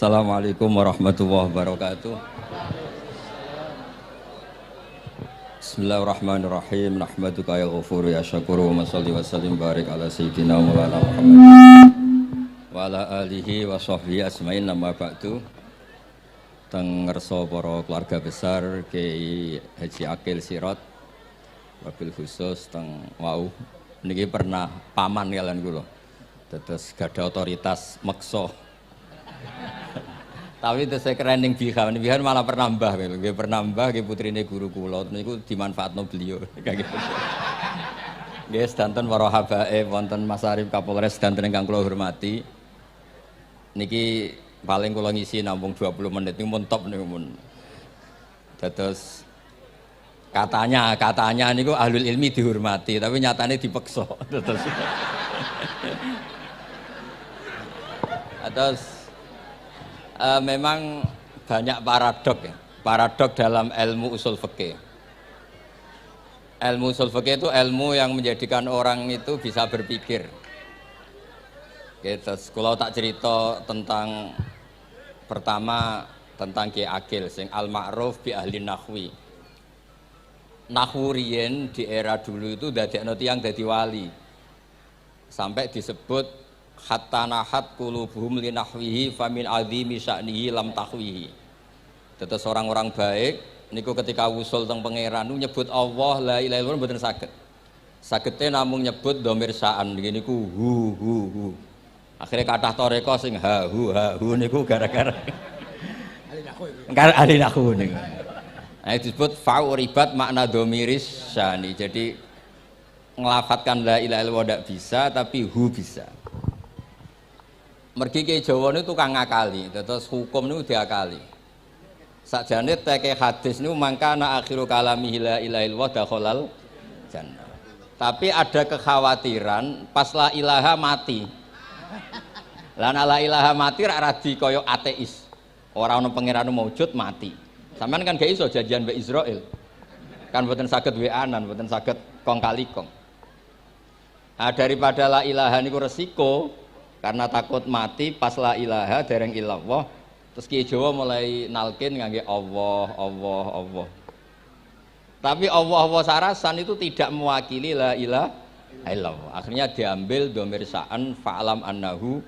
Assalamualaikum warahmatullahi wabarakatuh. Bismillahirrahmanirrahim. Nahmaduka ya ghafuru ya syakuru wa salli wa sallim barik ala sayyidina maulana Muhammad wa ala alihi wa sahbihi asma'in nama ba'du. Teng ngerso para keluarga besar Kiai Haji Akil Sirot wabil khusus teng wau niki pernah paman kalian kula. Dados gadah otoritas meksa. Tapi itu saya kerening bihan malah pernambah gitu. Nggih pernambah nggih putrine guru kula niku dimanfaatno beliau. Nggih sedanten para habaib wonten Mas Arif Kapolres sedanten ingkang kula hormati. Niki paling kula ngisi namung 20 menit niku mun top niku mun. Dados katanya niku ahlul ilmi dihormati tapi nyatane dipeksa. Terus memang banyak paradok dalam ilmu usul fikih. Ilmu usul fikih itu ilmu yang menjadikan orang itu bisa berpikir. Gitu. Kalau tak cerita tentang pertama tentang Kiai Akil sing al-ma'ruf bi ahli nahwi. Nahwu riyen di era dulu itu dadekno tiyang dadi wali. Sampai disebut hatta nahat qulubuhum li nahwihi famin azimi sya'nihi lam tahwihi. Tetes orang-orang baik niku ketika wusul teng pangeran nyebut Allah la ilaha illallah mboten saged. Sagete namung nyebut dhamir sa'an niku hu. Akhire kathah toreko sing ha hu niku gara-gara ahli nahwu niku. Nah, disebut fa'uribat makna dhamiris sya'ni. Jadi ngelafatkan la ilaha illallah ndak bisa tapi hu bisa. Mergi ke Jawa ini tukang ngakali, terus hukum ini diakali. Sakjane teke hadis ini mangkana akhiru kalamihi la ilaha illallah dakhalal jannah. Tapi ada kekhawatiran pas la ilaha mati. Lan la ilaha mati rak radi kaya ateis. Ora ana pangeran maujud mati. Sampeyan kan gak iso janjian mbek Israil. Kan mboten saged weanan, mboten saged kong kali kong. Nah, daripada la ilaha niku resiko karena takut mati pas la ilaha dereng illallah terus Kiai Jawa mulai nalkin ngangge Allah. Tapi Allah sarasan itu tidak mewakili la ilaha illallah. Akhirnya diambil dhamir sa'an fa'lam annahu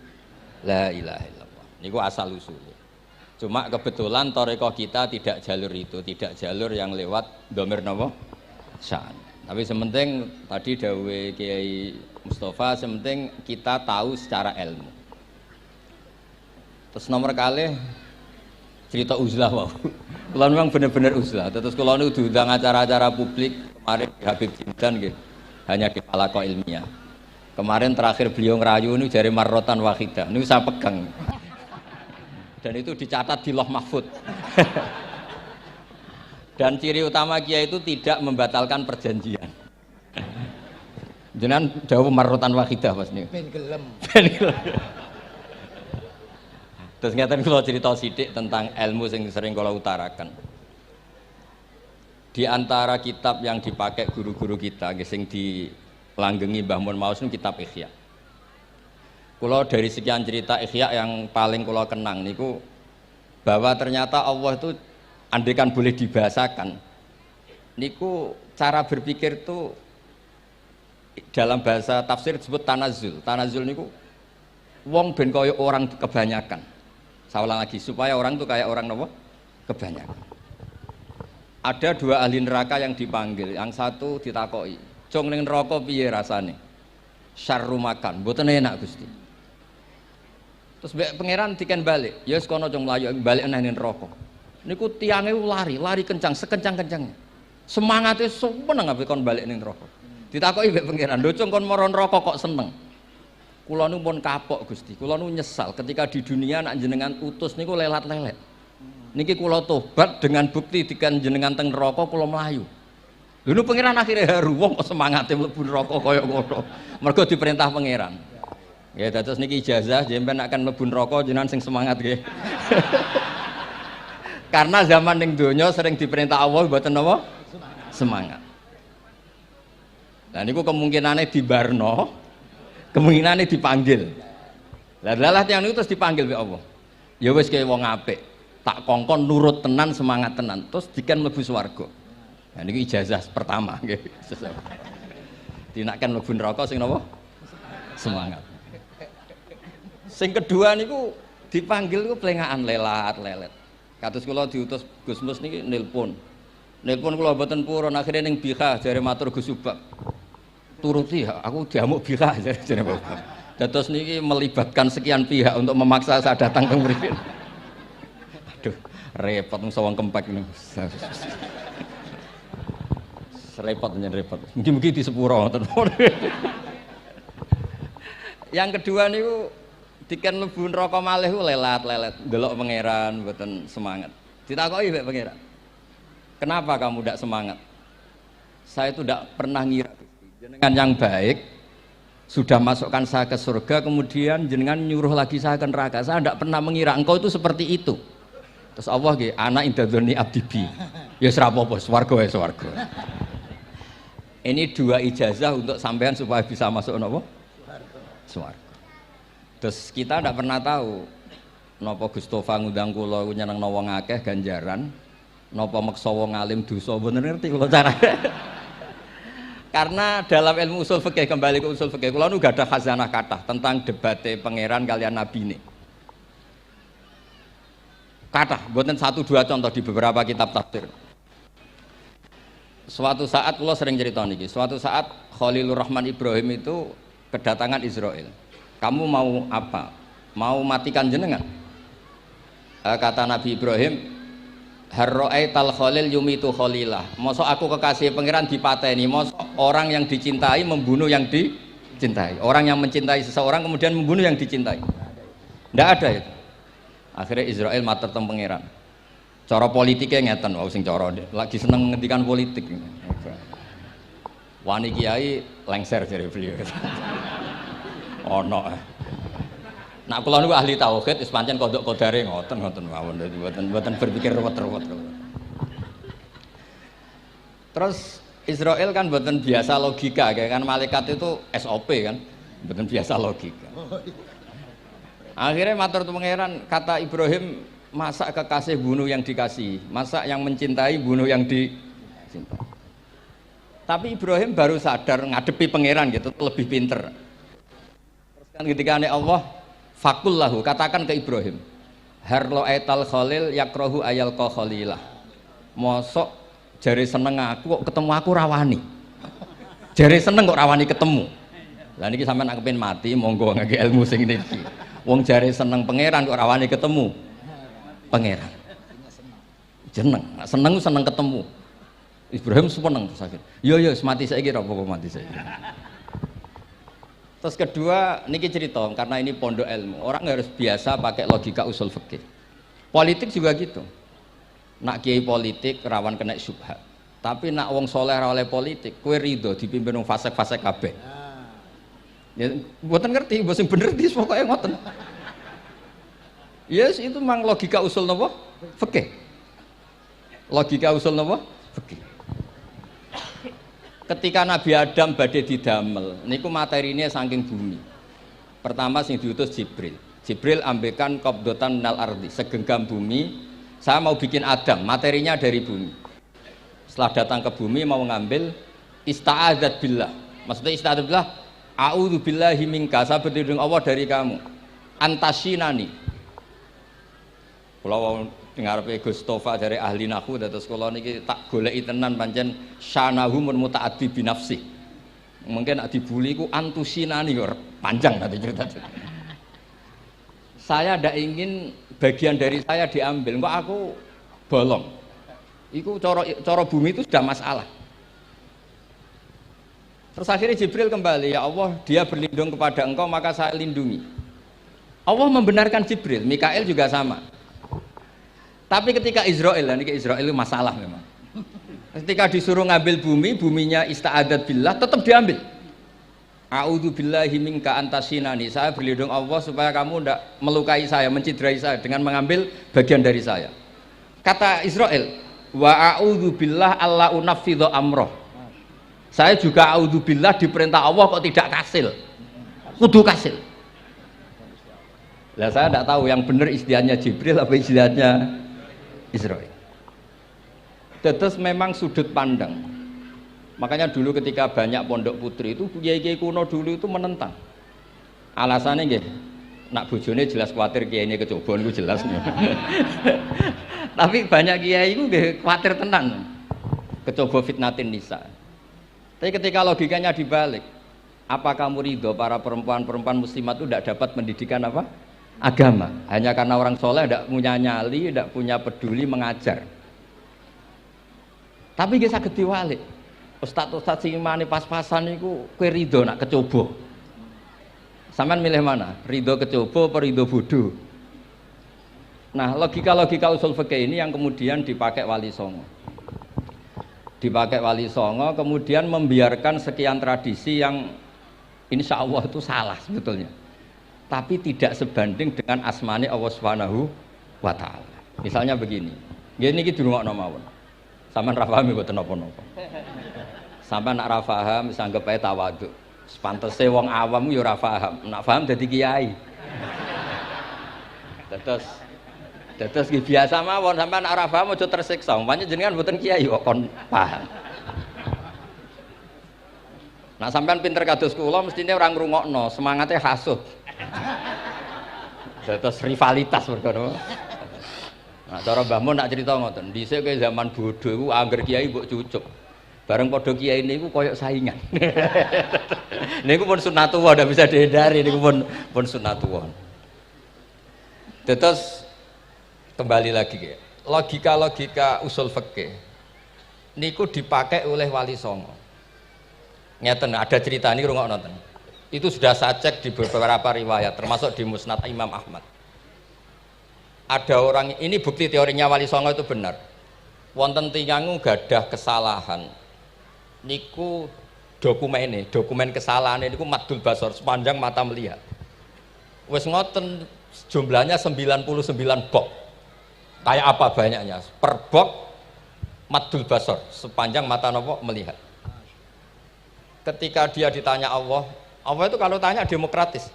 la ilaha illallah. Niku asal usulnya. Cuma kebetulan thariqah kita tidak jalur itu, tidak jalur yang lewat dhamir napa? Sa'an. Tapi sementing tadi dawuhe Kiai Mustafa, sementing kita tahu secara ilmu. Terus nomor kali cerita uzlah wow. Kalau memang benar-benar uzlah. Terus kalau nu diundang acara-acara publik kemarin di Habib Jindan gitu, hanya di Palako ilmiah. Kemarin terakhir beliau ngerayu ini dari marrotan wahidah. Ini saya pegang. Dan itu dicatat di Loh Mahfud. Dan ciri utama Kiai itu tidak membatalkan perjanjian. Jenengan dawuh marrotan wahidah Mas niku. Ben gelem. Terus ngeten kula cerita sithik tentang ilmu sing sering kula utarakan. Di antara kitab yang dipakai guru-guru kita sing dilanggengi Mbah Mun Maus niku kitab Ihya. Kula dari sekian cerita Ihya yang paling kula kenang niku bahwa ternyata Allah itu andaikan boleh dibahasakan niku cara berpikir tuh dalam bahasa tafsir disebut tanazul niku wong ben kaya orang kebanyakan. Saya ulang lagi supaya orang tuh kayak orang nopo kebanyakan. Ada dua ahli neraka yang dipanggil, yang satu ditakoki, "Cung ning neraka piye rasane?" "Syarru makan, mboten enak Gusti." Terus pangeran diken balik, "Ya wis kono cung mlayu balik nang neraka." Niku tiange lari kencang, sekencang-kencangnya. Semangatnya seneng ape kon balik ning neraka. Ditakoki mbek pangeran, "Lho cung kon mara neraka kok seneng?" "Kula nu pun kapok Gusti, kula nu nyesal ketika di dunia nak jenengan utus niku lelat-lelet. Niki kula tobat dengan bukti dikan jenengan teng neraka kula mlayu." Lho nu pangeran akhirnya haru, wong kok semangate mlebu neraka kaya ngono. Mergo diperintah pangeran. Ya dados niki ijazah jenengan akan mlebu neraka jenengan sing semangat nggih. Karena zaman ning donya sering diperintah Allah mboten napa? Semangat. Nah niku kemungkinannya dibarno, kemungkinannya dipanggil. Lah yang itu terus dipanggil oleh Allah. Ya wis kaya wong apik. Tak kongkon nurut tenan, semangat tenan, terus diken mlebu swarga. Nah niku ijazah pertama nggih. Dinaken mlebu neraka sing napa? Semangat. Sing kedua niku dipanggil ku plengakan lelat-lelet. Kados kula diutus Gus Mus niki nelpon. Nelpon kula mboten purun akhire ning Bika jare matur Gus Subak. Turuti aku diamuk Bika jare Bapak. Dados niki melibatkan sekian pihak untuk memaksa saya datang ke mriki. Aduh, repot wong sawang kempek niku. Repot nyen repot. Mugi-mugi di sepuro ngoten. Yang kedua niku diken mlebu neraka malih ku lelat-lelet, ndelok pangeran mboten semangat. Ditakoki mbek pangeran. Kenapa kamu tidak semangat? Saya itu tidak pernah ngira jenengan yang baik sudah masukkan saya ke surga, kemudian jenengan nyuruh lagi saya ke neraka. Saya tidak pernah mengira engkau itu seperti itu. Terus Allah nggih, ana indadzoni abdibi. Ya ora apa-apa, swarga ya swarga. Ini dua ijazah untuk sampean supaya bisa masuk napa? Swarga. Terus kita tidak pernah tahu napa Gustofa ngundang kula nyenengno wong akeh ganjaran, napa meksa wong alim dosa, bener ngerti kula carane. Karena dalam ilmu usul fikih, kembali ke usul fikih, kula nu gak ada khazanah kathah tentang debate pangeran kalian nabi ini. Kathah, mboten satu dua contoh di beberapa kitab tafsir. Suatu saat kula sering cerita niki, suatu saat Khalilur Rahman Ibrahim itu kedatangan Israel. Kamu mau apa? Mau matikan jenengan? Kata Nabi Ibrahim, harro'aital khalil yumitu khalilah. Mosok aku kekasih pangeran dipateni, mosok orang yang dicintai membunuh yang dicintai. Orang yang mencintai seseorang kemudian membunuh yang dicintai. Tidak ada itu. Akhirnya Israel matur teng pangeran. Cara politiknya ngeten, wau sing cara lagi seneng ngendikan politik. Wani kiai lengser jare beliau. Ono. Nak kula niku ahli tauhid wis pancen kodok kodare ngoten mawon mboten berpikir ruwet-ruwet. Terus Israel kan mboten biasa logika, kayak kan malaikat itu SOP kan, mboten biasa logika. Akhirnya matur tu pangeran, kata Ibrahim, masa kekasih bunuh yang dikasih, masa yang mencintai bunuh yang dicintai. Tapi Ibrahim baru sadar ngadepi pangeran gitu, lebih pinter. Kan ketika Allah fakul lahu, katakan ke Ibrahim, harlo aital khalil yakrohu ayal ko khalilah. Mosok jari seneng aku kok ketemu aku rawani. Jari seneng kok rawani ketemu. Lah niki sampean nak kepengin mati monggo ngake ilmu sing niki. Wong jari seneng pangeran kok rawani ketemu pangeran. Seneng seneng ketemu. Ibrahim seneng sakit. Yo mati saiki ora apa-apa mati saiki. Terus kedua, niki cerita karena ini pondok ilmu. Orang harus biasa pakai logika usul fikih. Politik juga gitu. Nak kiai politik rawan kena syubhat. Tapi nak wong soleh ora oleh politik, kowe rido dipimpin wong fasik-fasik kabeh. Ya mboten ngerti, mboten bener di pokoke ngoten. Yes, itu memang logika usul napa? Fikih. Logika usul napa? Fikih. Ketika Nabi Adam badhe didamel niku materinya saking bumi. Pertama sing diutus Jibril. Jibril ambekan qabdatan minal ardi, segenggam bumi. Saya mau bikin Adam, materinya dari bumi. Setelah datang ke bumi mau ngambil ista'adzat billah. Maksudnya ista'adzat billah, a'udzu billahi minka, saya berlindung Allah dari kamu. Antasinani. Kalau dengar Gus Tofa dari ahli nahwu dados kula niki tak goleki tenan pancen syanahu mun mutaaddi binafsi. Mungkin nak dibuli ku antusinani kok panjang nanti cerita. Saya ndak ingin bagian dari saya diambil, kok aku bolong. Iku cara bumi itu sudah masalah. Terus akhirnya Jibril kembali, ya Allah, dia berlindung kepada engkau maka saya lindungi. Allah membenarkan Jibril, Mikail juga sama. Tapi ketika Israel, ini Israel itu masalah memang. Ketika disuruh ngambil bumi, buminya ista'adat billah, tetap diambil. A'udzu billahi minka antasinani. Saya berlindung Allah supaya kamu tidak melukai saya, menciderai saya dengan mengambil bagian dari saya. Kata Israel, wa a'udzu billah alla unaffidhu amroh. Saya juga a'udzu billah diperintah Allah kok tidak kasil. Kudu kasil. Lah saya tidak tahu yang benar istilahnya Jibril apa istilahnya Israil. Terus memang sudut pandang. Makanya dulu ketika banyak pondok putri itu kiai-kiai kuno dulu itu menentang. Alasannya nggih, nak bojone jelas khawatir kiai ini kecoba niku jelas. Tapi banyak kiai itu nggih khawatir tenan. Kecoba fitnatin nisa. Tapi ketika logikanya dibalik, apa kamu ridho para perempuan-perempuan muslimat itu tidak dapat pendidikan apa? Agama. Hanya karena orang soleh tidak punya nyali, tidak punya peduli mengajar. Tapi dia saged diwalik. Ustaz-ustaz sing imane pas-pasan niku kowe ridho nak kecoba. Sampean milih mana? Ridho kecoba apa ridho bodoh? Nah, logika-logika usul fikih ini yang kemudian dipakai Wali Songo. Dipakai Wali Songo kemudian membiarkan sekian tradisi yang insya Allah itu salah sebetulnya. Tapi tidak sebanding dengan asmane Allah Subhanahu wa taala. Misalnya begini. Nggih niki dirungokno mawon. Sampeyan ra paham mboten napa-napa. Sampeyan nak ra paham wis anggap ae tawadhu. Sepantese wong awam yo ora paham. Nak paham dadi kiai. Terus biasa mawon sampeyan nak ra paham aja tersiksa. Umpamane jenengan mboten kiai kok kon paham. Nah sampean pinter kados kula mestine ora ngrungokno, semangate hasud. Terus rivalitas mergo. Nah cara Mbah Mun nak cerita ngoten, dhisik ke zaman bodho iku angger kiai mbok cucuk. Bareng padha kiai niku koyok saingan. Niku pun sunatullah ndak bisa dihindari niku pun sunatullah. Terus kembali lagi ya. Logika-logika usul fikih niku dipakai oleh Wali Songo. Ngeten ada cerita ini rungokno nonton. Itu sudah saya cek di beberapa riwayat termasuk di Musnad Imam Ahmad. Ada orang ini bukti teorinya Wali Songo itu benar. Wonten tiyang gadah kesalahan. Niku dokumen kesalahan niku maddul basar sepanjang mata melihat. Wis ngoten jumlahnya 99 bok. Kayak apa banyaknya? Per bok maddul basar sepanjang mata nopo melihat. Ketika dia ditanya Allah itu kalau tanya demokratis.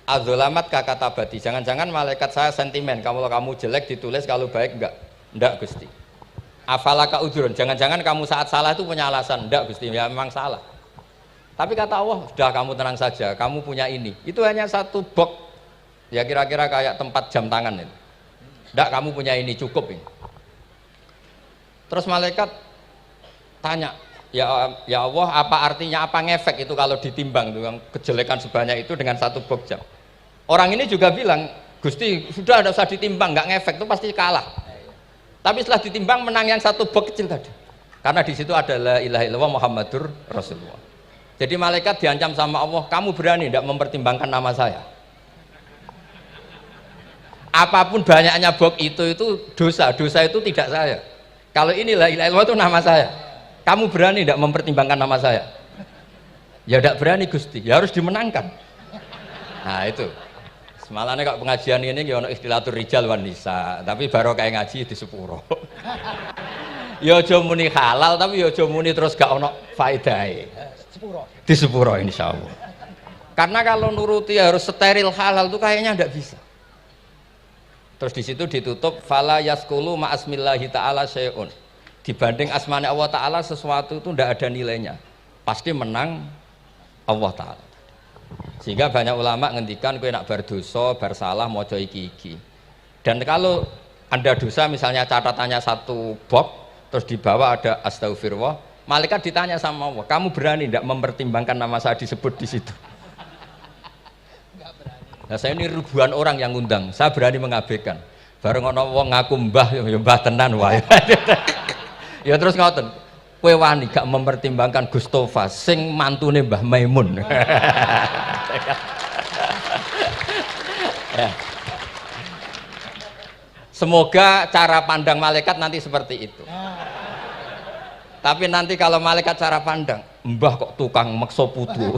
Adzolamat kakatabati. Jangan-jangan malaikat saya sentimen. Kalau kamu jelek ditulis, kalau baik enggak. Enggak Gusti. Afalaka udhurun. Jangan-jangan kamu saat salah itu punya alasan. Enggak Gusti, ya memang salah. Tapi kata Allah, sudah kamu tenang saja. Kamu punya ini. Itu hanya satu box. Ya kira-kira kayak tempat jam tangan itu. Enggak, kamu punya ini cukup ini. Terus malaikat tanya. Ya Allah, apa artinya, apa ngefek itu kalau ditimbang yang kejelekan sebanyak itu dengan satu box jam. Orang ini juga bilang, Gusti sudah ada usah ditimbang, nggak ngefek itu pasti kalah. Tapi setelah ditimbang menang yang satu box kecil tadi. Karena di situ ada la ilaha illallah Muhammadur Rasulullah. Jadi malaikat diancam sama Allah, kamu berani tidak mempertimbangkan nama saya? Apapun banyaknya box itu dosa itu tidak saya. Kalau ini la ilaha illallah itu nama saya. Kamu berani tidak mempertimbangkan nama saya? Ya tidak berani Gusti, ya harus dimenangkan. Nah itu. Semalahnya kok pengajian ini ya ono ikhtilatur rijal wan nisa, tapi baru kayak ngaji di sepuro. Ya aja muni halal tapi ya aja muni terus gak ono faedahe. Di sepuro insyaallah. Karena kalau nuruti harus steril halal itu kayaknya tidak bisa. Terus di situ ditutup fala yaskulu ma asmillahi taala syai'un. Dibanding asmane Allah Ta'ala sesuatu itu tidak ada nilainya, pasti menang Allah Ta'ala. Sehingga banyak ulama ngendikan kowe nak berdosa, bersalah maca iki-iki. Dan kalau Anda dosa misalnya catatannya satu box terus di bawah ada astagfirullah, malaikat ditanya sama Allah, kamu berani tidak mempertimbangkan nama saya disebut di situ? Nah saya ini ribuan orang yang ngundang, saya berani mengabaikan. Bareng ono wong ngaku mbah, ya mbah tenan wae. Ya terus ngoten, kowe wani gak mempertimbangkan Gustofa sing mantune Mbah Maimun. Ya. Semoga cara pandang malaikat nanti seperti itu. Tapi nanti kalau malaikat cara pandang, mbah kok tukang maksa putu.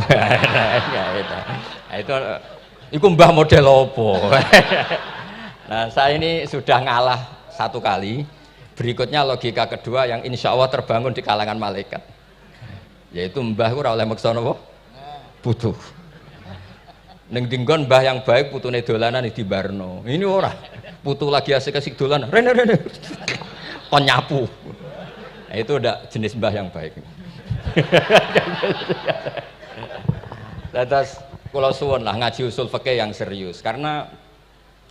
Itu mbah model opo. Nah saya ini sudah ngalah satu kali. Berikutnya logika kedua yang insya Allah terbangun di kalangan malaikat, yaitu mbah ora oleh maksa napa? Butuh. Ning dinggon mbah yang baik putune dolanan di Barno. Ini ora. Putu lagi asik-asik dolanan. Rene. Kon nyapu. Nah, itu udah jenis mbah yang baik. Terus kula suwun lah ngaji usul fikih yang serius karena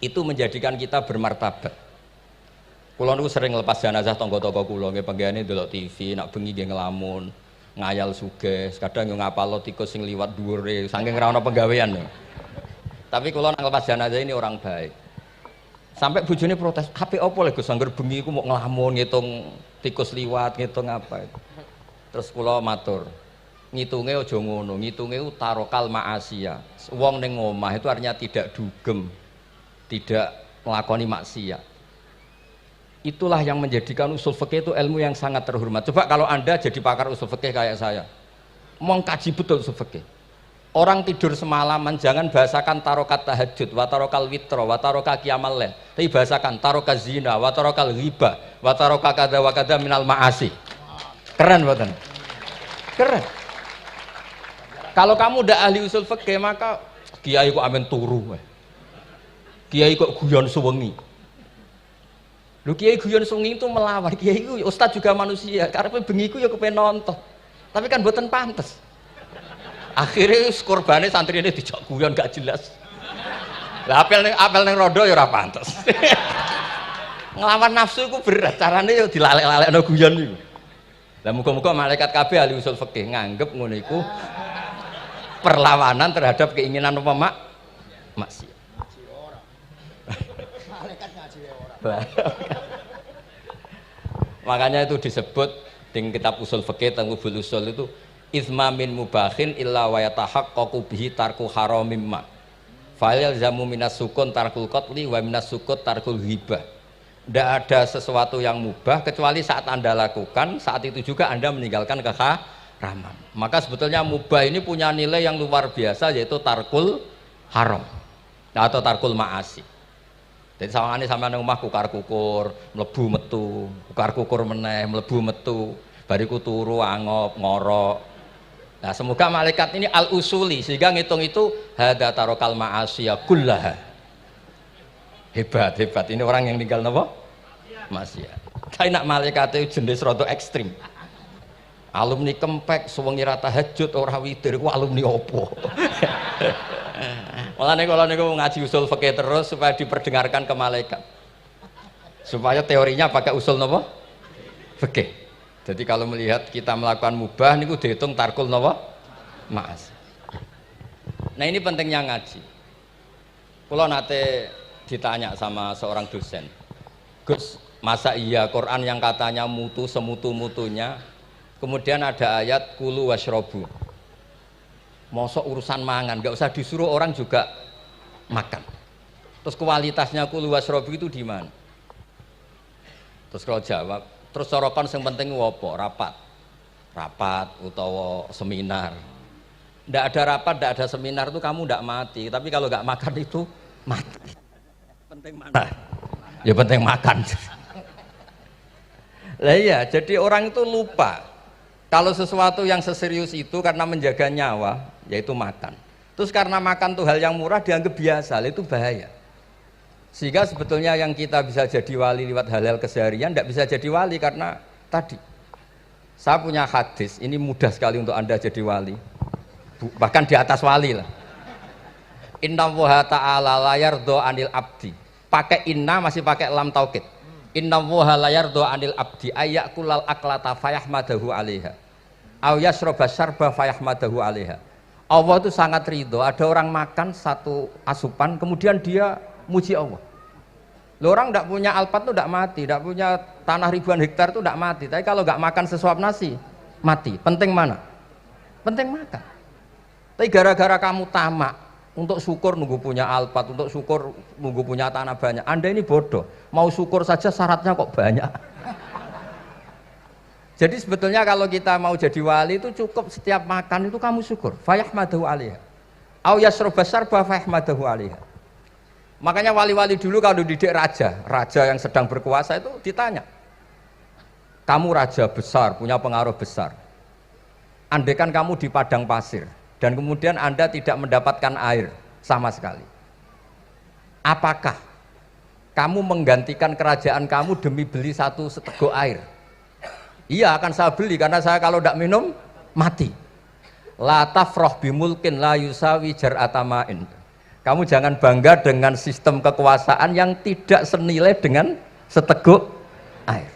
itu menjadikan kita bermartabat. Kula niku sering lepas jenazah tangga-tangga kula nggih penggene ndelok TV, nak bengi nggih ngelamun, ngayal sugih, kadang yo ngapalo tikus sing liwat dhuwure saking ora ana penggawean. Tapi kula nak lepas jenazah ini orang baik. Sampai bojone protes, "Apik apa lho Gus angger bengi iku mau ngelamun ngitung tikus liwat, ngitung apa." Terus kula matur, ngitunge aja ngono, ngitunge tarokal ma'asiya. Wong ning omah itu artinya tidak dugem, tidak melakoni maksiat. Itulah yang menjadikan usul fikih itu ilmu yang sangat terhormat. Coba kalau Anda jadi pakar usul fikih kayak saya, mau kaji betul usul fikih. Orang tidur semalaman jangan bahasakan tarokat tahajud, wa tarokal witro, wa taroka qiyamal lail. Tapi bahasakan taroka zina, wa tarokal ghibah, wa taroka kada wa kada minal ma'asi. Keren buatan? Keren. Kalau kamu udah ahli usul fikih maka kiai kok amen turu. Kiai kok guyon suwengi. Lu kiai guyon suwengi itu melawan. Kiai itu ustaz juga manusia. Karena bengi ku ya kepen nonton. Tapi kan mboten pantes. Akhirnya korbane santri ini dijak guyon gak jelas. Lah apel ning rondo ya ora pantes. Nglawan nafsu iku berat, carane ya dilalek-lalekno guyon iku. Lah muga-muga malaikat kabeh ahli usul fikih nganggep ngono iku perlawanan terhadap keinginan apa maksiat. Malaikat ngaji ora. Makanya itu disebut di kitab usul fikih tentang usul itu izma min mubahin illa wa yatahaqqaqu bihi tarku haramim ma fa'il zamu minas sukun tarkul qatli wa minas sukut tarkul ghibah. Tidak ada sesuatu yang mubah kecuali saat Anda lakukan, saat itu juga Anda meninggalkan keharaman. Maka sebetulnya mubah ini punya nilai yang luar biasa yaitu tarkul haram atau tarkul ma'asi. Jadi sawangane sampean nang omah kukar-kukur, mlebu metu, kukar-kukur meneh, mlebu metu, bariku turu angop ngorok. Nah, semoga malaikat ini al-usuli sehingga ngitung itu hadza tarokal ma'asiya kullaha. Hebat. Ini orang yang tinggal napa? Maksiat. Kae nak malaikat itu jenis rada ekstrim. Alumni kempek suwengi ra tahajud ora witir ku alumni opo? Mulane kula niku ngaji usul fikih terus supaya diperdengarkan ke malaikat. Supaya teorinya pakai usul napa? Fikih. Jadi kalau melihat kita melakukan mubah niku dihitung tarkul napa? Ma'as. Nah, ini pentingnya ngaji. Kula nate ditanya sama seorang dosen. Gus, masa iya Quran yang katanya mutu semutu-mutunya kemudian ada ayat kulu washrobu. Mosok urusan mangan, gak usah disuruh orang juga makan. Terus kualitasnya kulu washrobu itu di mana? Terus kalau jawab, terus sorokan yang penting apa? Rapat utawa seminar. Tidak ada rapat, tidak ada seminar itu kamu tidak mati. Tapi kalau nggak makan itu mati. Penting mana? Ya penting makan. Lah iya, jadi orang itu lupa kalau sesuatu yang seserius itu karena menjaga nyawa, yaitu makan. Terus karena makan tuh hal yang murah dianggap biasa, itu bahaya. Sehingga sebetulnya yang kita bisa jadi wali lewat hal-hal keseharian tidak bisa jadi wali karena tadi. Saya punya hadis, ini mudah sekali untuk Anda jadi wali. Bahkan di atas wali lah. Inna woha ta'ala layardo anil abdi. Pakai inna masih pakai lam taukid. Inna woha layardo anil abdi ayyakulal aklata fayahmadahu alaiha. Aw yasroba syarba fayahmadahu alaiha. Allah itu sangat ridho. Ada orang makan satu asupan kemudian dia muji Allah. Loh, orang tidak punya alpat itu tidak mati, tidak punya tanah ribuan hektar itu tidak mati. Tapi kalau nggak makan sesuap nasi, mati. Penting mana? Penting makan. Tapi gara-gara kamu tamak untuk syukur nunggu punya alpat, untuk syukur nunggu punya tanah banyak. Anda ini bodoh. Mau syukur saja syaratnya kok banyak. Jadi sebetulnya kalau kita mau jadi wali itu cukup setiap makan itu kamu syukur. Fayahmadahu alaiha. Au yasroba syarba fayahmadahu alaiha. Makanya wali-wali dulu kalau didik raja yang sedang berkuasa itu ditanya, kamu raja besar, punya pengaruh besar. Andaikan kamu di padang pasir dan kemudian Anda tidak mendapatkan air sama sekali. Apakah kamu menggantikan kerajaan kamu demi beli satu seteguk air? Iya, akan saya beli karena saya kalau tidak minum mati. La tafrah bimulkin la yusawi jar'atamain. Kamu jangan bangga dengan sistem kekuasaan yang tidak senilai dengan seteguk air.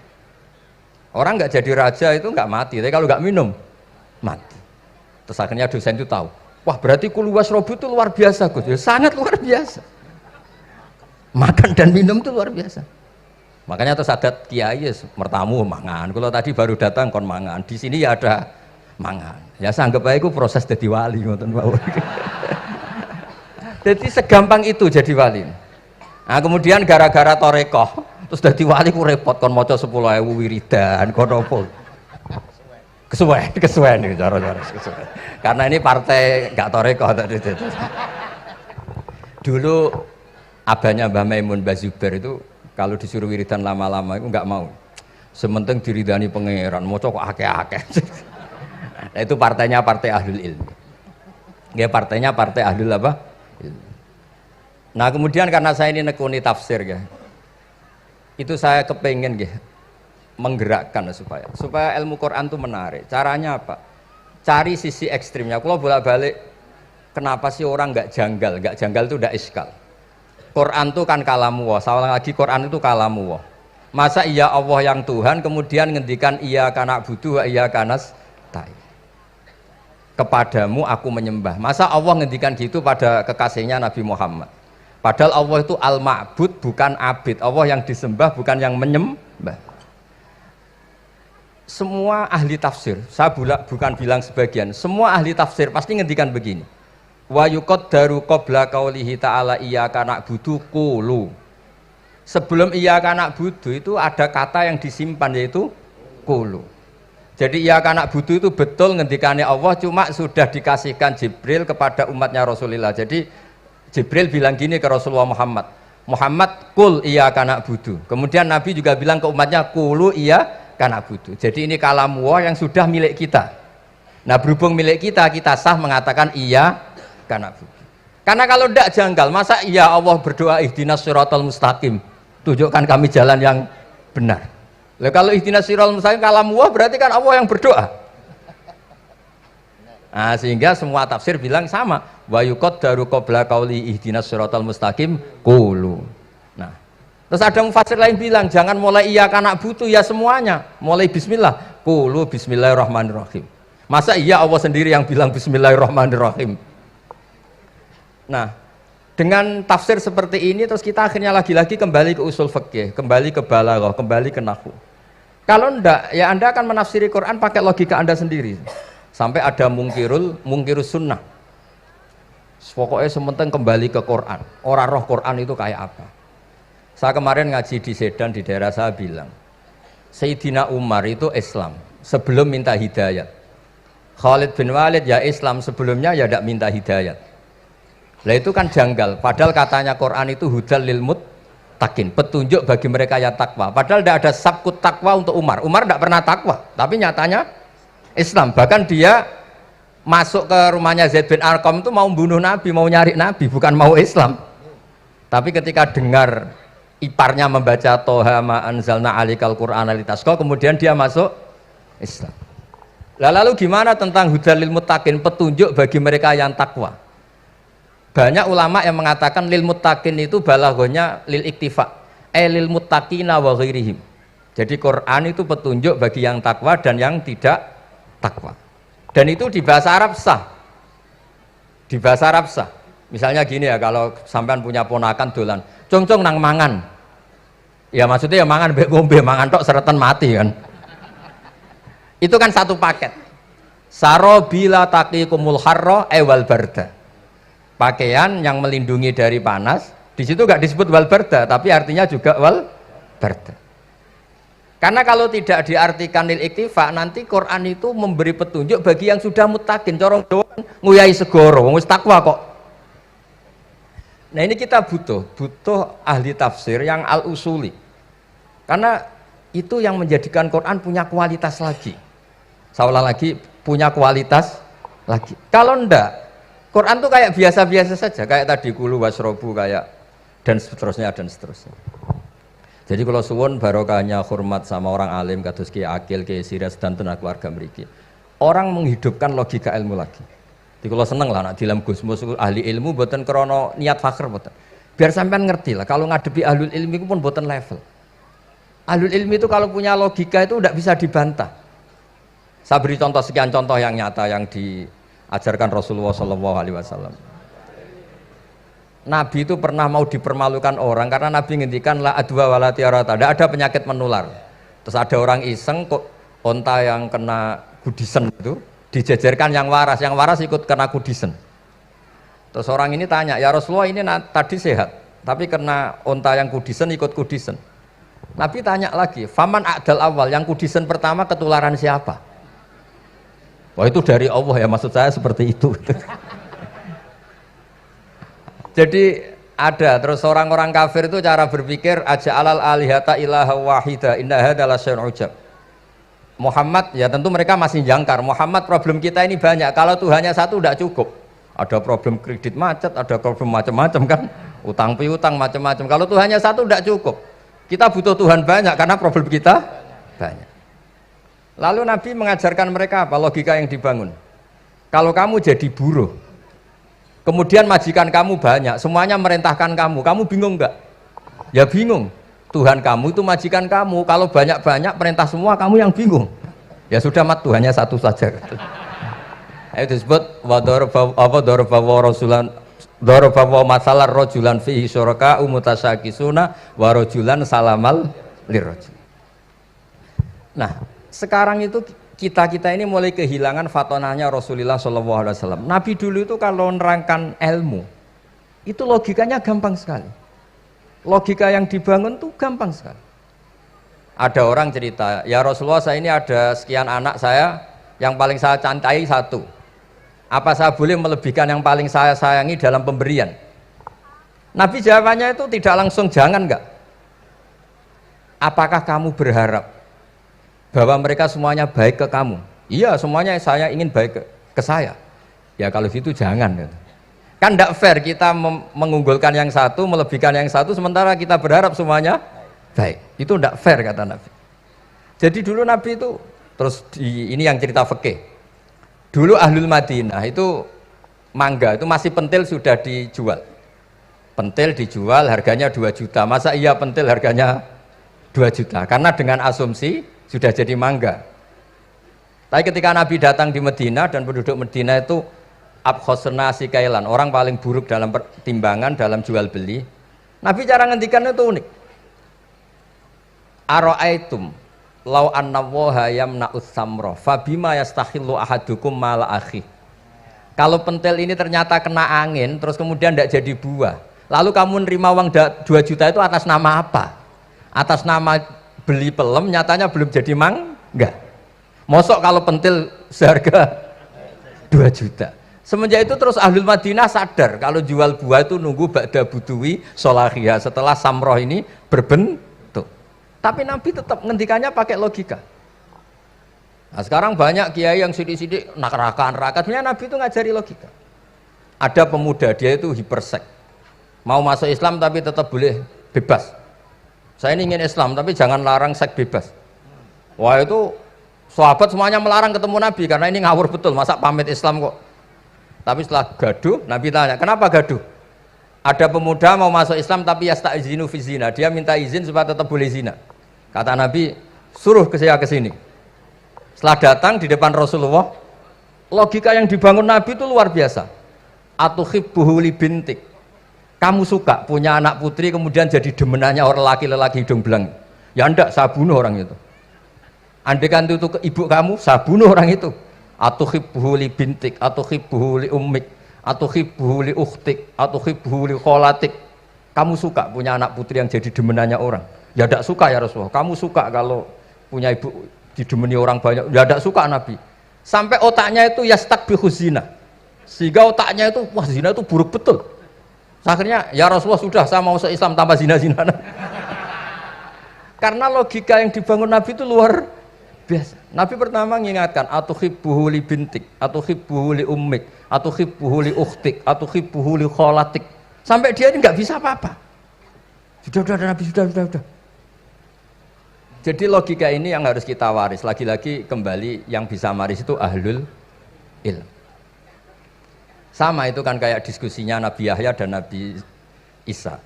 Orang nggak jadi raja itu nggak mati, tapi kalau nggak minum mati. Terus akhirnya dosen itu tahu, wah berarti Qul Huwasrobu itu luar biasa Gus, ya, sangat luar biasa. Makan dan minum itu luar biasa. Makanya terus adat kiai mertamu mangan. Kalau tadi baru datang kon mangan. Di sini ya ada mangan. Ya saya anggap aja itu proses jadi wali ngoten Pak. Jadi segampang itu jadi wali. Nah, kemudian gara-gara torekoh terus jadi wali ku repot kon maca 10.000 wiridan kon opo. Kesuwen iki cara-cara kesuwen. Karena ini partai gak torekoh tadi. Dulu abahnya Mbah Maimun Mbah Zubair itu kalau disuruh wiridan lama-lama itu nggak mau. Sementing diridani pangeran, maca kok akeh-akeh. Nah, itu partainya partai ahlul ilmi. Ya partainya partai ahlul apa? Ilmi. Nah kemudian karena saya ini nekuni tafsir ya, itu saya kepengen ya menggerakkan supaya ilmu Quran itu menarik. Caranya apa? Cari sisi ekstrimnya. Kalau bolak-balik, kenapa sih orang nggak janggal? Nggak janggal itu udah iskal. Quran itu kan kalamu Allah. Salah lagi Quran itu kalamu Allah. Masa iya Allah yang Tuhan kemudian ngendikan iya kana budu wa iya kanas tai. Kepadamu aku menyembah. Masa Allah ngendikan gitu pada kekasihnya Nabi Muhammad. Padahal Allah itu al-ma'bud bukan abid. Allah yang disembah bukan yang menyembah. Semua ahli tafsir, saya bukan bilang sebagian, semua ahli tafsir pasti ngendikan begini. Wa yuqaddaru qabla qaulihi ta'ala iyyaka na'budu qulu. Sebelum iyyaka na'budu itu ada kata yang disimpan yaitu qulu. Jadi iyyaka na'budu itu betul ngendikannya Allah, cuma sudah dikasihkan Jibril kepada umatnya Rasulullah. Jadi Jibril bilang gini ke Rasulullah Muhammad, Muhammad qul iyyaka na'budu. Kemudian Nabi juga bilang ke umatnya qulu iyyaka na'budu. Jadi ini kalam Allah yang sudah milik kita. Nah berhubung milik kita, kita sah mengatakan iya karena kalau tidak janggal, masa iya Allah berdoa ihdinas siratal mustaqim, tunjukkan kami jalan yang benar. Lah kalau ihdinas siratal mustaqim kalam Allah berarti kan Allah yang berdoa. Nah, sehingga semua tafsir bilang sama, wa yuqaddaru qabla qauli ihdinas siratal mustaqim qulu. Nah, terus ada mufassir lain bilang jangan mulai iya karena butuh ya semuanya, mulai bismillah, qulu bismillahirrahmanirrahim. Masa iya Allah sendiri yang bilang bismillahirrahmanirrahim. Nah, dengan tafsir seperti ini terus kita akhirnya lagi-lagi kembali ke usul fikih, kembali ke balaghah, kembali ke nahwu. Kalau enggak, ya Anda akan menafsiri Quran pakai logika Anda sendiri. Sampai ada mungkirus sunnah. Pokoknya sementing kembali ke Quran. Orang roh Quran itu kayak apa? Saya kemarin ngaji di Sedan di daerah saya bilang, Sayyidina Umar itu Islam sebelum minta hidayat. Khalid bin Walid ya Islam sebelumnya ya tidak minta hidayat. Lah itu kan janggal, padahal katanya Quran itu hudal lil muttaqin, petunjuk bagi mereka yang takwa. Padahal tidak ada sabkut takwa untuk Umar. Umar tidak pernah takwa, tapi nyatanya Islam. Bahkan dia masuk ke rumahnya Zaid bin Arqam itu mau bunuh Nabi, mau nyari Nabi, bukan mau Islam. Tapi ketika dengar iparnya membaca Toha ma anzalna alikal Qur'ana litasqa, kemudian dia masuk Islam. Lalu gimana tentang hudal lil muttaqin, petunjuk bagi mereka yang takwa? Banyak ulama yang mengatakan lil muttaqin itu balaghahnya lil iktifa, lil muttaqina wa ghairihim. Jadi Quran itu petunjuk bagi yang takwa dan yang tidak takwa. Dan itu di bahasa Arab sah. Di bahasa Arab sah. Misalnya gini ya, kalau sampean punya ponakan dolan, cong-cong nang mangan. Ya maksudnya ya mangan mbek ngombe, mangan tok seretan mati kan. Itu kan satu paket. Sarobila taqikumul harra wal barda. Pakaian yang melindungi dari panas, di situ nggak disebut wal barda, tapi artinya juga wal barda. Karena kalau tidak diartikan lil iktifa, nanti Quran itu memberi petunjuk bagi yang sudah muttaqin, corong doang nguyai segoro, wis takwa kok. Nah ini kita butuh ahli tafsir yang al-usuli. Karena itu yang menjadikan Quran punya kualitas lagi. Seolah lagi punya kualitas lagi. Kalau enggak, Quran tuh kayak biasa-biasa saja, kayak tadi kulu wasrobu kayak dan seterusnya dan seterusnya. Jadi kalau suwun barokahnya hormat sama orang alim kados Ki Akil, Ki Siras dan tenaga keluarga mriki. Orang menghidupkan logika ilmu lagi. Jadi kalau seneng lah nak dalam Gusmus ahli ilmu boten krono niat fakir boten. Biar sampean ngerti lah kalau ngadepi ahlul ilmi itu pun boten level. Ahlul ilmi itu kalau punya logika itu tidak bisa dibantah. Saya beri contoh sekian contoh yang nyata yang diajarkan Rasulullah SAW. Nabi itu pernah mau dipermalukan orang karena Nabi ngendikan la adwa wala tiarata, tidak ada penyakit menular. Terus ada orang iseng kok onta yang kena gudisen itu dijejerkan yang waras ikut kena gudisen. Terus orang ini tanya, ya Rasulullah ini tadi sehat, tapi kena onta yang gudisen ikut gudisen. Nabi tanya lagi, faman a'dal awal, yang kudisen pertama ketularan siapa? Wah itu dari Allah ya, maksud saya seperti itu. Jadi ada terus orang-orang kafir itu cara berpikir aja alal alihata ilaha wahida inna hadalah syai'un ujab. Muhammad ya tentu mereka masih jangkar. Muhammad problem kita ini banyak. Kalau Tuhannya satu tidak cukup. Ada problem kredit macet, ada problem macam-macam kan, utang piutang macam-macam. Kalau Tuhannya satu tidak cukup. Kita butuh Tuhan banyak karena problem kita banyak. Lalu Nabi mengajarkan mereka apa logika yang dibangun. Kalau kamu jadi buruh, kemudian majikan kamu banyak, semuanya merintahkan kamu bingung enggak? Ya bingung. Tuhan kamu itu majikan kamu, kalau banyak-banyak perintah semua kamu yang bingung. Ya sudah mat Tuhannya satu saja. Itu disebut darabawa masalah rojulan fihi syuraka umutasakisuna wa rojulan salamal lirrojul. Nah, sekarang itu kita ini mulai kehilangan fatonahnya Rasulullah SAW. Nabi dulu itu kalau nerangkan ilmu itu logikanya gampang sekali. Logika yang dibangun tuh gampang sekali. Ada orang cerita, ya Rasulullah saya ini ada sekian anak saya, yang paling saya cintai satu. Apa saya boleh melebihkan yang paling saya sayangi dalam pemberian? Nabi jawabannya itu tidak langsung jangan enggak. Apakah kamu berharap bahwa mereka semuanya baik ke kamu? Iya, semuanya saya ingin baik ke saya. Ya kalau gitu jangan. Kan tidak fair kita mengunggulkan yang satu, melebihkan yang satu, sementara kita berharap semuanya baik. Itu tidak fair kata Nabi. Jadi dulu Nabi itu, terus ini yang cerita fikih. Dulu Ahlul Madinah itu mangga, itu masih pentil sudah dijual. Pentil dijual harganya 2 juta. Masa iya pentil harganya 2 juta? Karena dengan asumsi sudah jadi mangga. Tapi ketika Nabi datang di Madinah dan penduduk Madinah itu abkhosna sikailan, orang paling buruk dalam pertimbangan dalam jual beli. Nabi cara ngendikannya itu unik. Ara'aitum law anna waha yamna'us samra fabima yastakhillu ahadukum mala akhi. Kalau pentil ini ternyata kena angin terus kemudian tidak jadi buah, lalu kamu nerima uang 2 juta itu atas nama apa? Atas nama beli pelem, nyatanya belum jadi mangga. Mosok kalau pentil seharga 2 juta. Semenjak itu terus Ahlul Madinah sadar kalau jual buah itu nunggu ba'da buduwi solahiyah, setelah samroh ini berbentuk. Tapi Nabi tetap ngendikannya pakai logika. Nah sekarang banyak kiai yang sidik-sidik neraka, sebenarnya Nabi itu ngajari logika. Ada pemuda dia itu hipersek, mau masuk Islam tapi tetap boleh bebas. Saya ini ingin Islam tapi jangan larang seks bebas. Wah itu sahabat semuanya melarang ketemu Nabi karena ini ngawur betul, masa pamit Islam kok. Tapi setelah gaduh, Nabi tanya, kenapa gaduh? Ada pemuda mau masuk Islam tapi yasta'izinu fi zina, dia minta izin supaya tetap boleh zina. Kata Nabi, suruh saya ke sini. Setelah datang di depan Rasulullah, logika yang dibangun Nabi itu luar biasa. Atuhibbuhu li bintik. Kamu suka punya anak putri kemudian jadi demenannya orang laki-laki hidung belang. Ya enggak, saya bunuh orang itu. Andaikan itu ke ibu kamu, saya bunuh orang itu. Atuhibbuhu li bintik, atuhibbuhu li ummik, atuhibbuhu li ukhtik, atuhibbuhu li kholatik. Kamu suka punya anak putri yang jadi demenannya orang? Ya tidak suka ya Rasulullah. Kamu suka kalau punya ibu didemeni orang banyak? Ya tidak suka Nabi. Sampai otaknya itu yastakbihu zina, sehingga otaknya itu wah zina itu buruk betul. Akhirnya ya Rasulullah sudah saya mau masuk Islam tanpa zina-zina. Karena logika yang dibangun Nabi itu luar Biasa. Nabi pertama mengingatkan atuhibbuhu li bintik, atuhibbuhu li ummik, atuhibbuhu li ukhtik, atuhibbuhu li kholatik. Sampai dia ini nggak bisa apa-apa. Sudah Nabi sudah. Jadi logika ini yang harus kita waris. Lagi-lagi kembali yang bisa waris itu ahlul ilm. Sama itu kan kayak diskusinya Nabi Yahya dan Nabi Isa.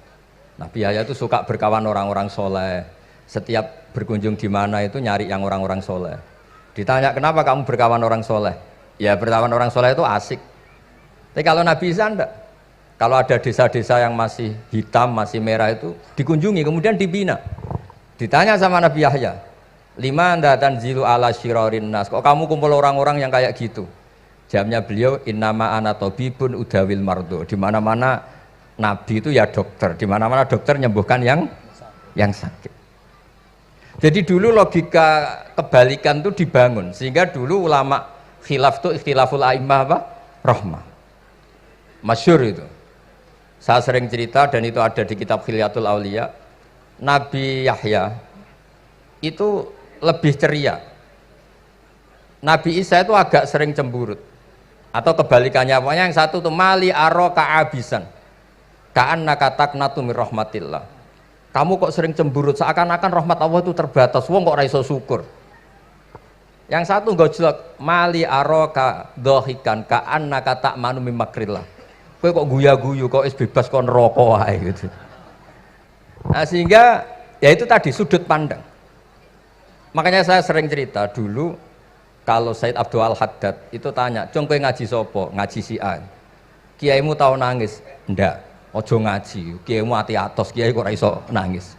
Nabi Yahya itu suka berkawan orang-orang soleh. Setiap berkunjung di mana itu nyari yang orang-orang soleh. Ditanya kenapa kamu berkawan orang soleh? Ya berkawan orang soleh itu asik. Tapi kalau Nabi Isa enggak. Kalau ada desa-desa yang masih hitam, masih merah itu dikunjungi, kemudian dibina. Ditanya sama Nabi Yahya, lima anda tanzilu ala syirarin nas. Kok kamu kumpul orang-orang yang kayak gitu? Jawabnya beliau, innama ana tabibun udawil mardo. Di mana-mana Nabi itu ya dokter. Di mana-mana dokter nyembuhkan yang sakit. Jadi dulu logika kebalikan itu dibangun, sehingga dulu ulama khilaf itu ikhtilaful a'immah apa? Rahmah. Masyhur itu. Saya sering cerita dan itu ada di kitab Khilyatul Auliya. Nabi Yahya itu lebih ceria. Nabi Isa itu agak sering cemburut. Atau kebalikannya, pokoknya yang satu tuh mali aro ka'abisan. Ka'annaka taqnatu min rahmatillah. Kamu kok sering cemburut, seakan-akan rahmat Allah itu terbatas. Wong kok ra iso syukur. Yang satu gojlok, mali aro ka dhahikan ka'annaka ta'manu min makrillah. Kowe kok guya-guyu, kok is bebas kok neraka wae gitu. Nah, sehingga ya itu tadi sudut pandang. Makanya saya sering cerita dulu kalau Said Abdul Al-Haddad itu tanya, "Cung kowe ngaji sapa?" "Ngaji si A." "Kiaimu tau nangis?" "Ndak." "Ojo ngaji, kiaimu ati atos, kiai kok ora iso nangis."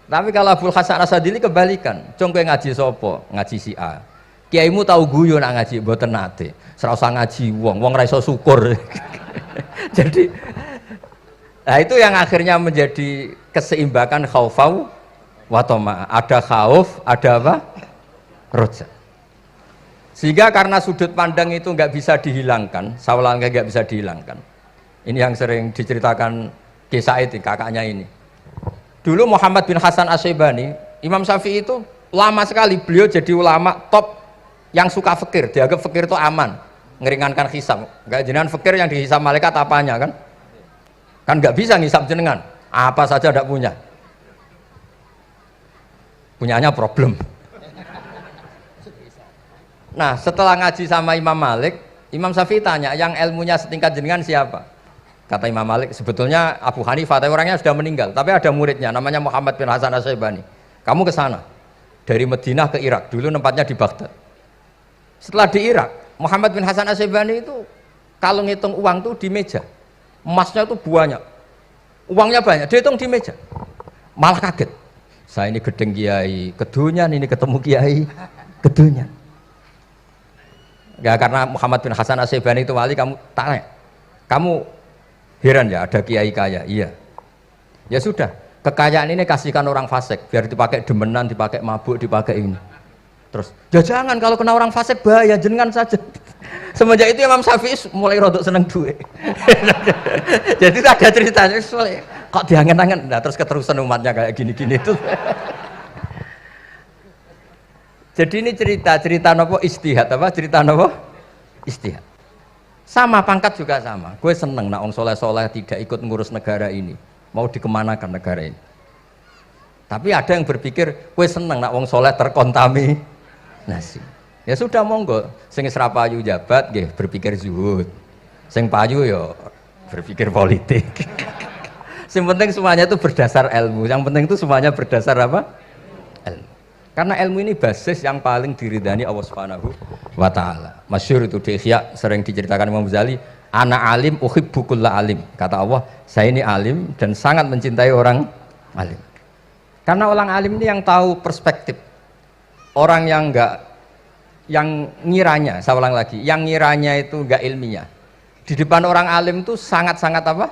Tapi kalau Abdul Hasan Asadili kebalikan, "Cung kowe ngaji sapa?" "Ngaji si A." "Kiaimu tau guyu nak ngaji?" "Mboten nate." "Ora usah ngaji wong ora iso syukur." Jadi nah itu yang akhirnya menjadi keseimbangan khaufau wa tama. Ada khauf, ada apa? Roja. Sehingga karena sudut pandang itu nggak bisa dihilangkan, sawalangnya nggak bisa dihilangkan. Ini yang sering diceritakan Ki Said, kakaknya ini. Dulu Muhammad bin Hasan Asy-Syaibani, Imam Syafi'i itu lama sekali beliau jadi ulama top yang suka fikir, dianggap fikir itu aman, ngeringankan hisab. Enggak jenengan fikir yang dihisab malaikat apanya kan? Kan nggak bisa ngisab jenengan, apa saja tidak punya. Punyanya problem. Nah, setelah ngaji sama Imam Malik, Imam Syafi'i tanya, yang ilmunya setingkat jenengan siapa? Kata Imam Malik, sebetulnya Abu Hanifah, tapi orangnya sudah meninggal, tapi ada muridnya, namanya Muhammad bin Hasan Asy-Syaibani. Kamu ke sana, dari Madinah ke Irak, dulu tempatnya di Baghdad. Setelah di Irak, Muhammad bin Hasan Asy-Syaibani itu kalau ngitung uang tuh di meja, emasnya tuh banyak, uangnya banyak, dia hitung di meja, malah kaget. Saya ini gedeng kiai, kedunyan, ini ketemu kiai, kedunyan. Ya karena Muhammad bin Hasan Asy-Syaibani itu wali, kamu tanya, kamu heran ya ada kiai kaya? Iya. Ya sudah, kekayaan ini kasihkan orang fasik, biar dipakai demenan, dipakai mabuk, dipakai ini. Terus, ya jangan, kalau kena orang fasik bahaya, jenengan saja. Semenjak itu Imam Syafi'i mulai rodok seneng duit. Jadi ada ceritanya, kok diangen-angen, nah terus keterusan umatnya kayak gini-gini itu. Jadi ini cerita nopo istihad apa? Cerita nopo istihad. Sama pangkat juga sama. Gue seneng nak orang soleh-soleh tidak ikut ngurus negara ini, mau dikemanakan negara ini. Tapi ada yang berpikir, gue seneng nak orang soleh terkontaminasi. Ya sudah monggo, sing wis ra payu jabat nggih berpikir zuhud. Sing payu ya berpikir politik. Yang penting semuanya itu berdasar ilmu. Yang penting itu semuanya berdasar apa? Ilmu. Karena ilmu ini basis yang paling diridani Allah Subhanahu wa taala. Masyhur itu di Ihya sering diceritakan Imam Ghazali, ana alim uhibbu kulla alim. Kata Allah, saya ini alim dan sangat mencintai orang alim. Karena orang alim ini yang tahu perspektif. Orang yang enggak, yang ngiranya, saya ulang lagi, yang ngiranya itu enggak ilmiah. Di depan orang alim itu sangat-sangat apa?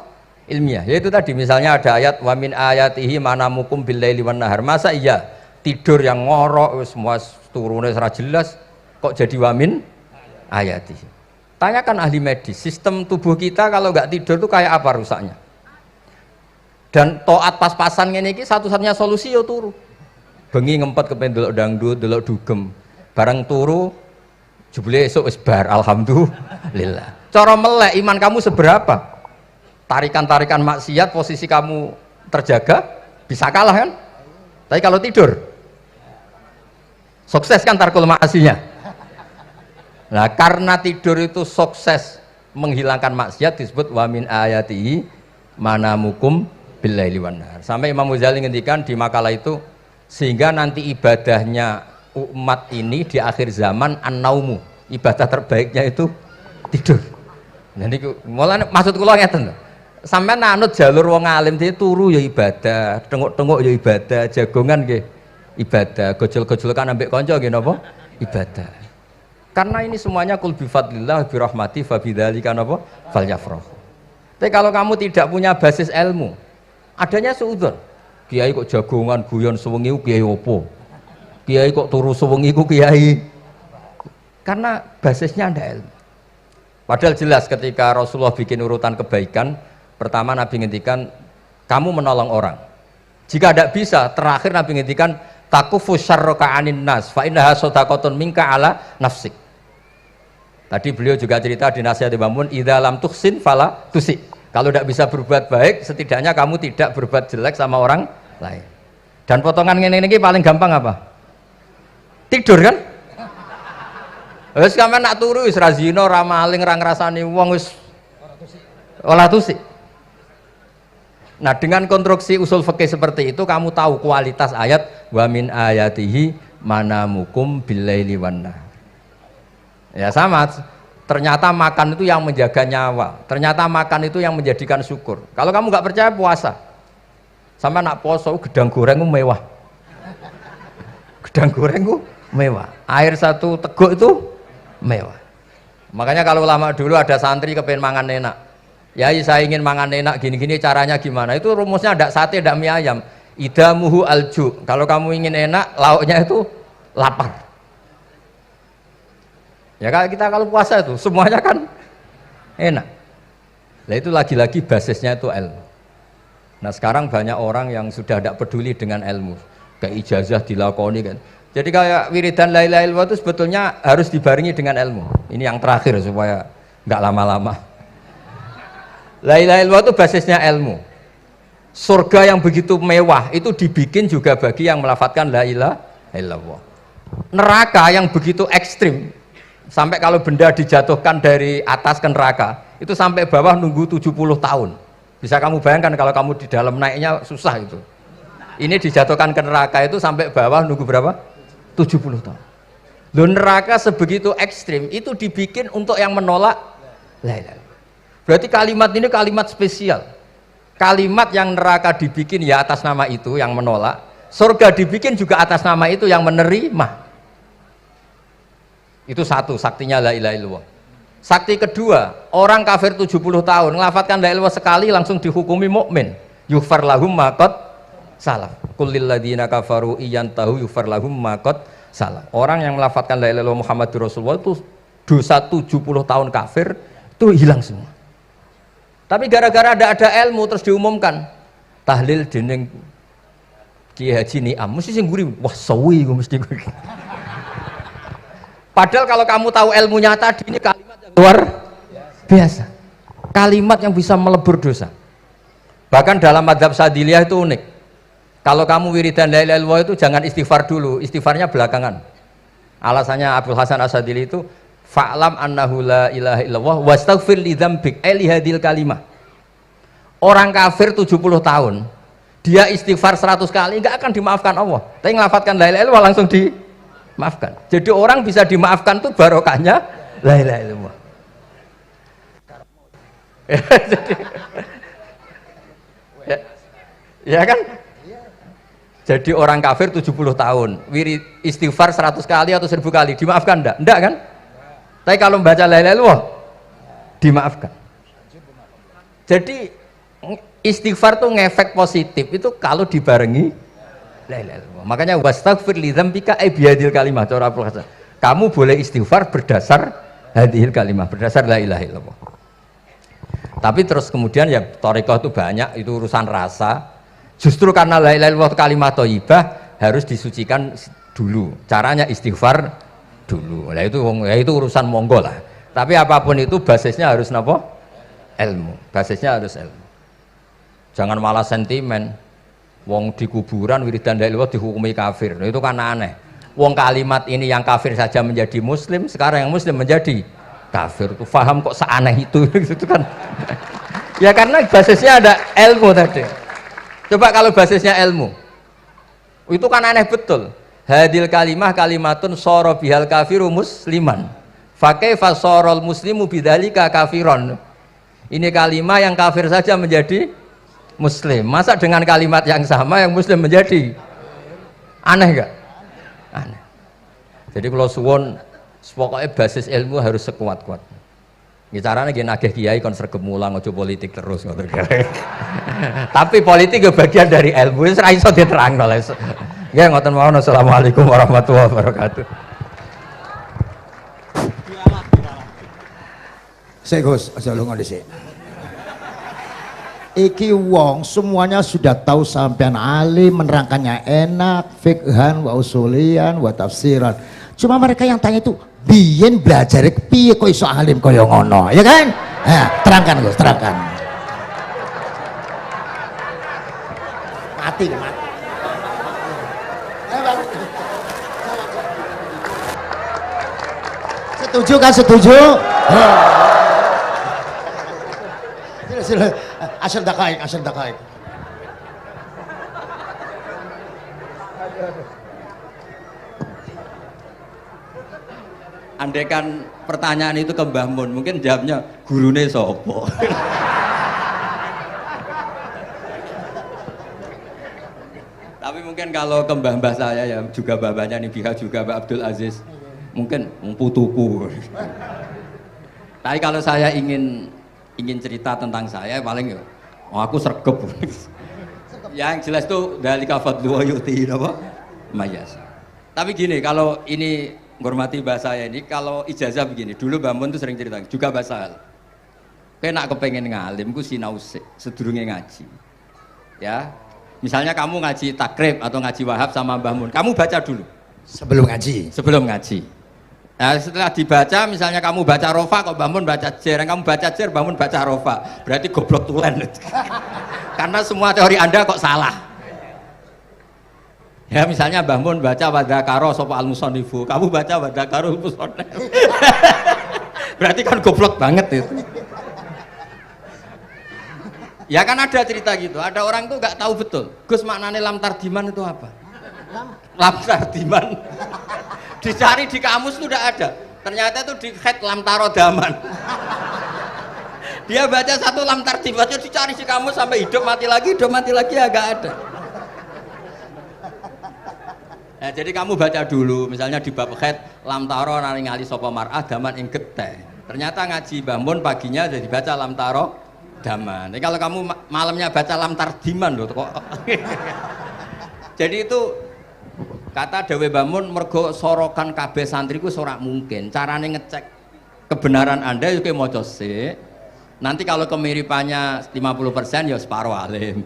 Ilmiah. Yaitu tadi misalnya ada ayat wa min ayatihi manamukum billaili wan nahar. Masa iya tidur yang ngorok semua turunnya secara jelas kok jadi wamin ayatihi. Tanyakan ahli medis, sistem tubuh kita kalau nggak tidur itu kayak apa rusaknya? Dan toat pas-pasan ini satu-satunya solusi ya turu. bengi ngempet kepen delok dangdut, delok dugem. Barang turu jebule esuk wis bar, alhamdulillah. Cara melek iman kamu seberapa? Tarikan-tarikan maksiat posisi kamu terjaga bisa kalah kan? Tapi kalau tidur sukses kan tarkul maksinya. Nah, karena tidur itu sukses menghilangkan maksiat disebut wa min ayatihi manamukum billaili wan nahar. Sampai Imam Ghazali ngendikan di makalah itu sehingga nanti ibadahnya umat ini di akhir zaman an-naumu, ibadah terbaiknya itu tidur. Jadi mulane maksud kula ngeten. Sampeyan anut jalur wong alim dhewe turu ya ibadah, tengok-tengok ya ibadah, jagongan nggih ibadah, gojol-gojolkan ambek kanca nggih napa? Ibadah. Karena ini semuanya kul bi fadlillah bi rahmati fa bidzalika napa? Falyafrah. Tapi kalau kamu tidak punya basis ilmu, adanya suudzon. Kiai kok jagongan guyon sewengi kiai opo? Kiai kok turu sewengi ku kiai. Karena basisnya ada ilmu. Padahal jelas ketika Rasulullah bikin urutan kebaikan, pertama Nabi ngendikan kamu menolong orang. Jika tidak bisa, terakhir Nabi ngendikan takufu syarraka anin nas fa innaha shadaqatun minka ala nafsik. Tadi beliau juga cerita di nasihat Imam Mun, idza lam tuhsin fala tusi. Kalau tidak bisa berbuat baik, setidaknya kamu tidak berbuat jelek sama orang lain. Dan potongan ngene iki paling gampang apa? Tidur kan? Wis sampean nak turu wis ra zina, ra maling, ra ngrasani wong wis ora tusik. Nah, dengan konstruksi usul fikih seperti itu kamu tahu kualitas ayat wa min ayatihi manamukum billaili wan nahar. Ya sama, ternyata makan itu yang menjaga nyawa, ternyata makan itu yang menjadikan syukur. Kalau kamu nggak percaya puasa, sama nak poso gedang goreng itu mewah, gedang goreng itu mewah, air satu teguk itu mewah. Makanya kalau lama dulu ada santri kepengen mangan enak, ya saya ingin mangan enak gini-gini, caranya gimana? Itu rumusnya ada sate, ada mie ayam. Idamuhu alju. Kalau kamu ingin enak, lauknya itu lapar. Ya kita kalau puasa itu semuanya kan enak. Nah itu lagi-lagi basisnya itu ilmu. Nah sekarang banyak orang yang sudah tidak peduli dengan ilmu, kayak ijazah dilakoni kan. Jadi kayak wiridan la ilaha illallah itu sebetulnya harus dibarengi dengan ilmu. Ini yang terakhir supaya nggak lama-lama. La ilaha illallah itu basisnya ilmu. Surga yang begitu mewah itu dibikin juga bagi yang melafadzkan la ilaha illallah. Neraka yang begitu ekstrim, sampai kalau benda dijatuhkan dari atas ke neraka itu sampai bawah nunggu 70 tahun. Bisa kamu bayangkan kalau kamu di dalam naiknya susah itu. Ini dijatuhkan ke neraka itu sampai bawah nunggu berapa? 70 tahun. Loh, neraka sebegitu ekstrim itu dibikin untuk yang menolak la ilaha illallah. Berarti kalimat ini kalimat spesial. Kalimat yang neraka dibikin ya atas nama itu yang menolak, surga dibikin juga atas nama itu yang menerima. Itu satu saktinya la ilaha illallah. Sakti kedua, orang kafir 70 tahun ngelafatkan la ilaha illallah sekali langsung dihukumi mukmin. Yughfar lahum ma qad salaf. Qul lil ladzina kafaru iyantahu yughfar lahum ma qad salaf. Orang yang melafatkan la ilaha illallah Muhammadur Rasulullah itu dosa 70 tahun kafir itu hilang semua. Tapi gara-gara ada ilmu terus diumumkan tahlil dening Kiai Haji Niam mesti sing guri wah sawi mesti guri. Padahal kalau kamu tahu ilmunya tadi ini kalimat yang luar biasa, kalimat yang bisa melebur dosa. Bahkan dalam madzhab Sadiliyah itu unik. Kalau kamu wiridan la ilaha illallah itu jangan istighfar dulu, istighfarnya belakangan. Alasannya Abdul Hasan As-Sadili itu fa'lam annahu la ilaha illallah wastaghfir li dzambik li hadil kalimah. Orang kafir 70 tahun dia istighfar 100 kali enggak akan dimaafkan Allah. Tapi ngelafatkan la ilaha illallah langsung dimaafkan. Jadi orang bisa dimaafkan tuh barokahnya la ilaha illallah. Jadi, ya kan? Jadi orang kafir 70 tahun wirid istighfar 100 kali atau 1000 kali dimaafkan enggak? Enggak kan? Tapi kalau membaca la ilaha illallah dimaafkan. Jadi istighfar tuh ngefek positif itu kalau dibarengi la ilaha illallah. Makanya wastaghfir li dzambika bihadil kalimah cara Abdul Hasan. Kamu boleh istighfar berdasar hadhil kalimah, berdasar la ilaha illallah. Tapi terus kemudian ya thariqah itu banyak, itu urusan rasa. Justru karena la ilaha illallah kalimat thayyibah, harus disucikan dulu. Caranya istighfar dulu. Nah itu urusan monggo lah. Tapi apapun itu basisnya harus napa? Ilmu. Basisnya harus ilmu. Jangan malah sentimen. Wong di kuburan wiridan la ilaha dihukumi kafir. Nah, itu kan aneh. Wong kalimat ini yang kafir saja menjadi muslim, sekarang yang muslim menjadi kafir. Itu paham kok seaneh itu gitu kan. Ya karena basisnya ada ilmu tadi. Coba kalau basisnya ilmu. Itu kan aneh betul. Hadil kalimah kalimatun soro bihal kafiru musliman. Fakaifa sorol muslimu bidzalika kafiron. Ini kalimat yang kafir saja menjadi muslim. Masa dengan kalimat yang sama yang muslim menjadi aneh enggak? Aneh. Jadi kalau suwon pokoknya basis ilmu harus sekuat-kuat. Ini caranya gini nagih kiai kon sregep mulang ojo politik terus ngoten. Tapi politik ya bagian dari ilmu, wis ra iso diterangno. Nggih ngoten mawon. Assalamualaikum warahmatullahi wabarakatuh. Sik Gus, aja lunga dhisik. Iki wong semuanya sudah tahu sampean alim, menerangkannya enak, fikhan wa usulian wa tafsiran. Cuma mereka yang tanya itu, biyen belajar piye kok iso alim kaya ngono, ya kan? Nah, terangkan Gus, terangkan. Mati. Setuju kan? Setuju? Sila asal dakaik. Andaikan pertanyaan itu ke Mbah Mun, mungkin jawabnya gurune sopo. Tapi mungkin kalau ke mbah-mbah saya ya juga babanya nih Biha juga Mbak Abdul Aziz, mungkin putuku. Tapi kalau saya ingin cerita tentang saya paling ya aku sregep. Yang jelas tuh dalika fadlu wa yuti apa? Mayas. Tapi gini, kalau ini menghormati bahasa saya ini, kalau ijazah begini, dulu Mbak Mun tuh sering cerita juga bahasa hal. Kena kepengen ngalim, ku sinau sedurunge ngaji. Ya, misalnya kamu ngaji takrib atau ngaji wahab sama Mbah Mun, kamu baca dulu. Sebelum ngaji. Nah, setelah dibaca, misalnya kamu baca rofa, kok Mbah Mun baca jer, kamu baca jer, Mbah Mun baca rofa, berarti goblok tulen. Karena semua teori Anda kok salah. Ya misalnya Mbah Mun baca wadakaro sopa al-musonifu, kamu baca wadakaro musonif. Berarti kan goblok banget itu. Ya kan ada cerita gitu, ada orang tuh nggak tahu betul. Gus maknanya lam tardiman itu apa? Lam tardiman. Dicari di kamus itu udah ada. Ternyata itu di khet lam tarodaman. Dia baca satu lam tardiman, dicari di kamus sampai hidup mati lagi ya nggak ada. Nah, jadi kamu baca dulu, misalnya di bab khed lam taro naringali sapa mar'ah daman ing geteh. Ternyata ngaji Mbah Mun paginya jadi baca lam taro daman. Jadi kalau kamu malamnya baca lam tardiman loh kok. Jadi itu kata Dewi Mbah Mun mergo sorokan kabeh santriku ora mungkin. Carane ngecek kebenaran Anda itu maca sik. Nanti kalau kemiripannya 50% ya separuh alim.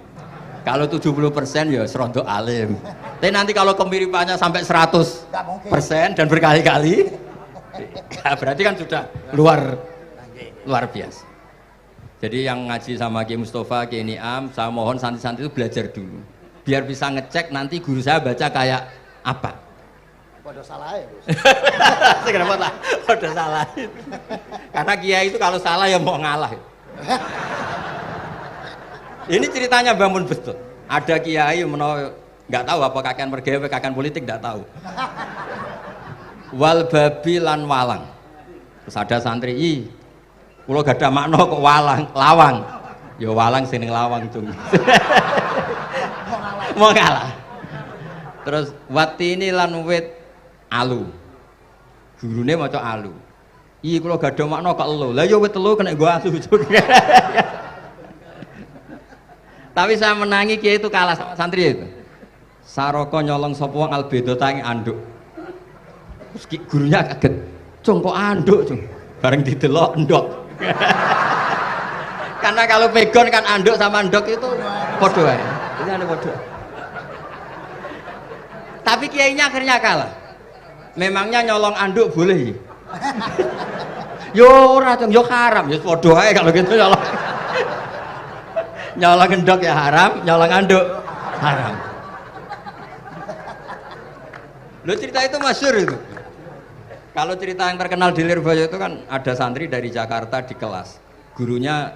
Kalau 70% ya serondo alim. Tapi nanti kalau kemiripannya sampai 100% dan berkali-kali, ya berarti kan sudah luar biasa. Jadi yang ngaji sama Ki Mustafa, Ki Niam, saya mohon santri-santri itu belajar dulu. Biar bisa ngecek nanti guru saya baca kayak apa. Waduh salah ya. Kenapa lah? Waduh salah. Karena kiai itu kalau salah ya mau ngalah. Ini ceritanya Mbah Mun betul. Ada kiai nggak tahu apa kakean mergawe kakean politik nggak tahu. Wal babi lan walang. Terus ada santri, kula gak ada makna kok lawang. Ya walang sing lawang cung. Mau ngalah. Terus watini lan wit alu. Gurune maca alu. Kula gak ada makna kok elo. Lah ya wit telu kena nggo alu. Tapi saya menangi kiai itu kalah sama santri itu. Saroko nyolong sapa wong albedo tangi anduk. Terus gurunya kaget. Cung kok anduk, cung. Bareng didelok endok. Karena kalau pegon kan anduk sama endok itu padha wae. Ini ada padha. Tapi kiainya akhirnya kalah. Memangnya nyolong anduk boleh? Yo ora dong, yo haram, yo padha ae kalau gitu nyolong. Nyolong endok ya haram, nyolong anduk haram. Lo cerita itu masyhur itu. Kalau cerita yang terkenal di Lirboyo itu kan ada santri dari Jakarta di kelas. Gurunya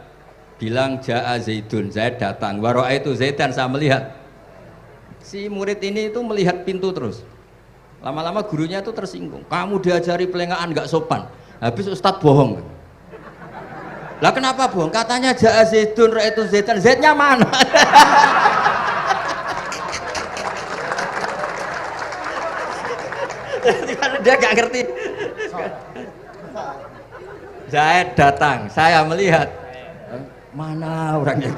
bilang Ja'a Zaidun, Zaid datang. Waro'a itu Zaidan, saya melihat. Si murid ini itu melihat pintu terus. Lama-lama gurunya itu tersinggung. Kamu diajari pelengahan nggak sopan. Habis Ustadz bohong. Lah kenapa bohong? Katanya Ja'a Zaidun, Ra itu Zaidan. Zaidnya mana? Dia nggak ngerti. Zaid datang, saya melihat. Mana orangnya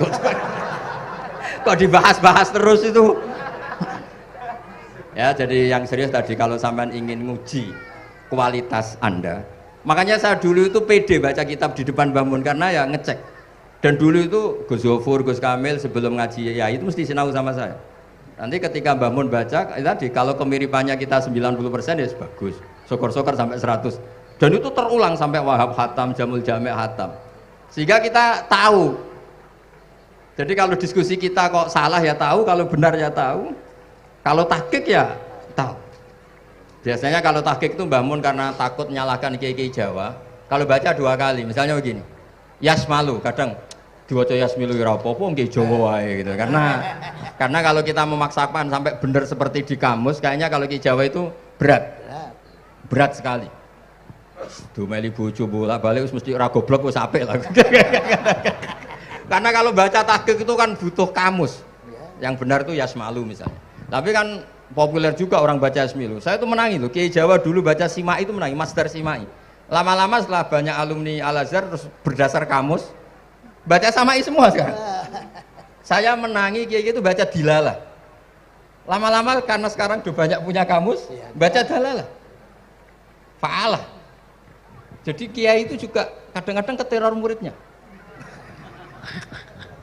kok dibahas-bahas terus itu. Ya, jadi yang serius tadi, kalau sampean ingin nguji kualitas Anda, makanya saya dulu itu pede baca kitab di depan Mbah Mun karena ya ngecek. Dan dulu itu Gus Zofur, Gus Kamil sebelum ngaji ya itu mesti sinau sama saya. Nanti ketika Mbah Mun baca tadi, kalau kemiripannya kita 90% ya bagus, syukur-syukur sampai 100. Dan itu terulang sampai Wahab Hatam, Jamul Jami' Hatam. Sehingga kita tahu. Jadi kalau diskusi kita kok salah ya tahu, kalau benar ya tahu. Kalau tahqiq ya tahu. Biasanya kalau tahqiq itu Mbah Mun karena takut menyalahkan kiai-kiai Jawa, kalau baca 2 kali, misalnya begini. Yasmalu, kadang diwaca Yasmilu ya apa-apa nggih Jawa wae gitu. Karena kalau kita memaksakan sampai benar seperti di kamus, kayaknya kalau kiai Jawa itu berat. Berat sekali. Dumeli bojo bolak-balik wis mesti ora goblok wis apik lah. Karena kalau baca tahqiq itu kan butuh kamus. Yang benar itu Yasmalu misalnya. Tapi kan populer juga orang baca Yasmilu. Saya itu menangi loh, Kiai Jawa dulu baca Simai itu menangi, Master Simai. Lama-lama setelah banyak alumni Al-Azhar terus berdasar kamus baca Samai semua sekarang. Saya menangi Kiai itu baca Dilalah. Lama-lama karena sekarang udah banyak punya kamus, baca Dalalah. Fa'alah. Jadi Kiai itu juga kadang-kadang keteror muridnya.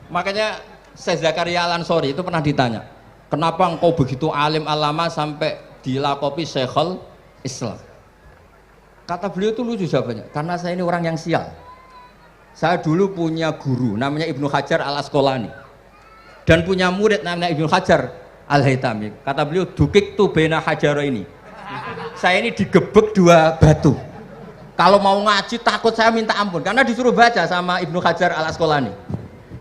Makanya Syekh Zakaria Al-Ansori itu pernah ditanya, kenapa engkau begitu alim alama sampai dilakopi Syekhul Islam? Kata beliau itu lucu jawabannya, karena saya ini orang yang sial. Saya dulu punya guru namanya Ibnu Hajar Al-Asqalani dan punya murid namanya Ibnu Hajar Al-Haytami. Kata beliau, dukik tu bena hajaro ini. Saya ini digebek 2 batu. Kalau mau ngaji takut saya minta ampun karena disuruh baca sama Ibnu Hajar Al-Asqalani.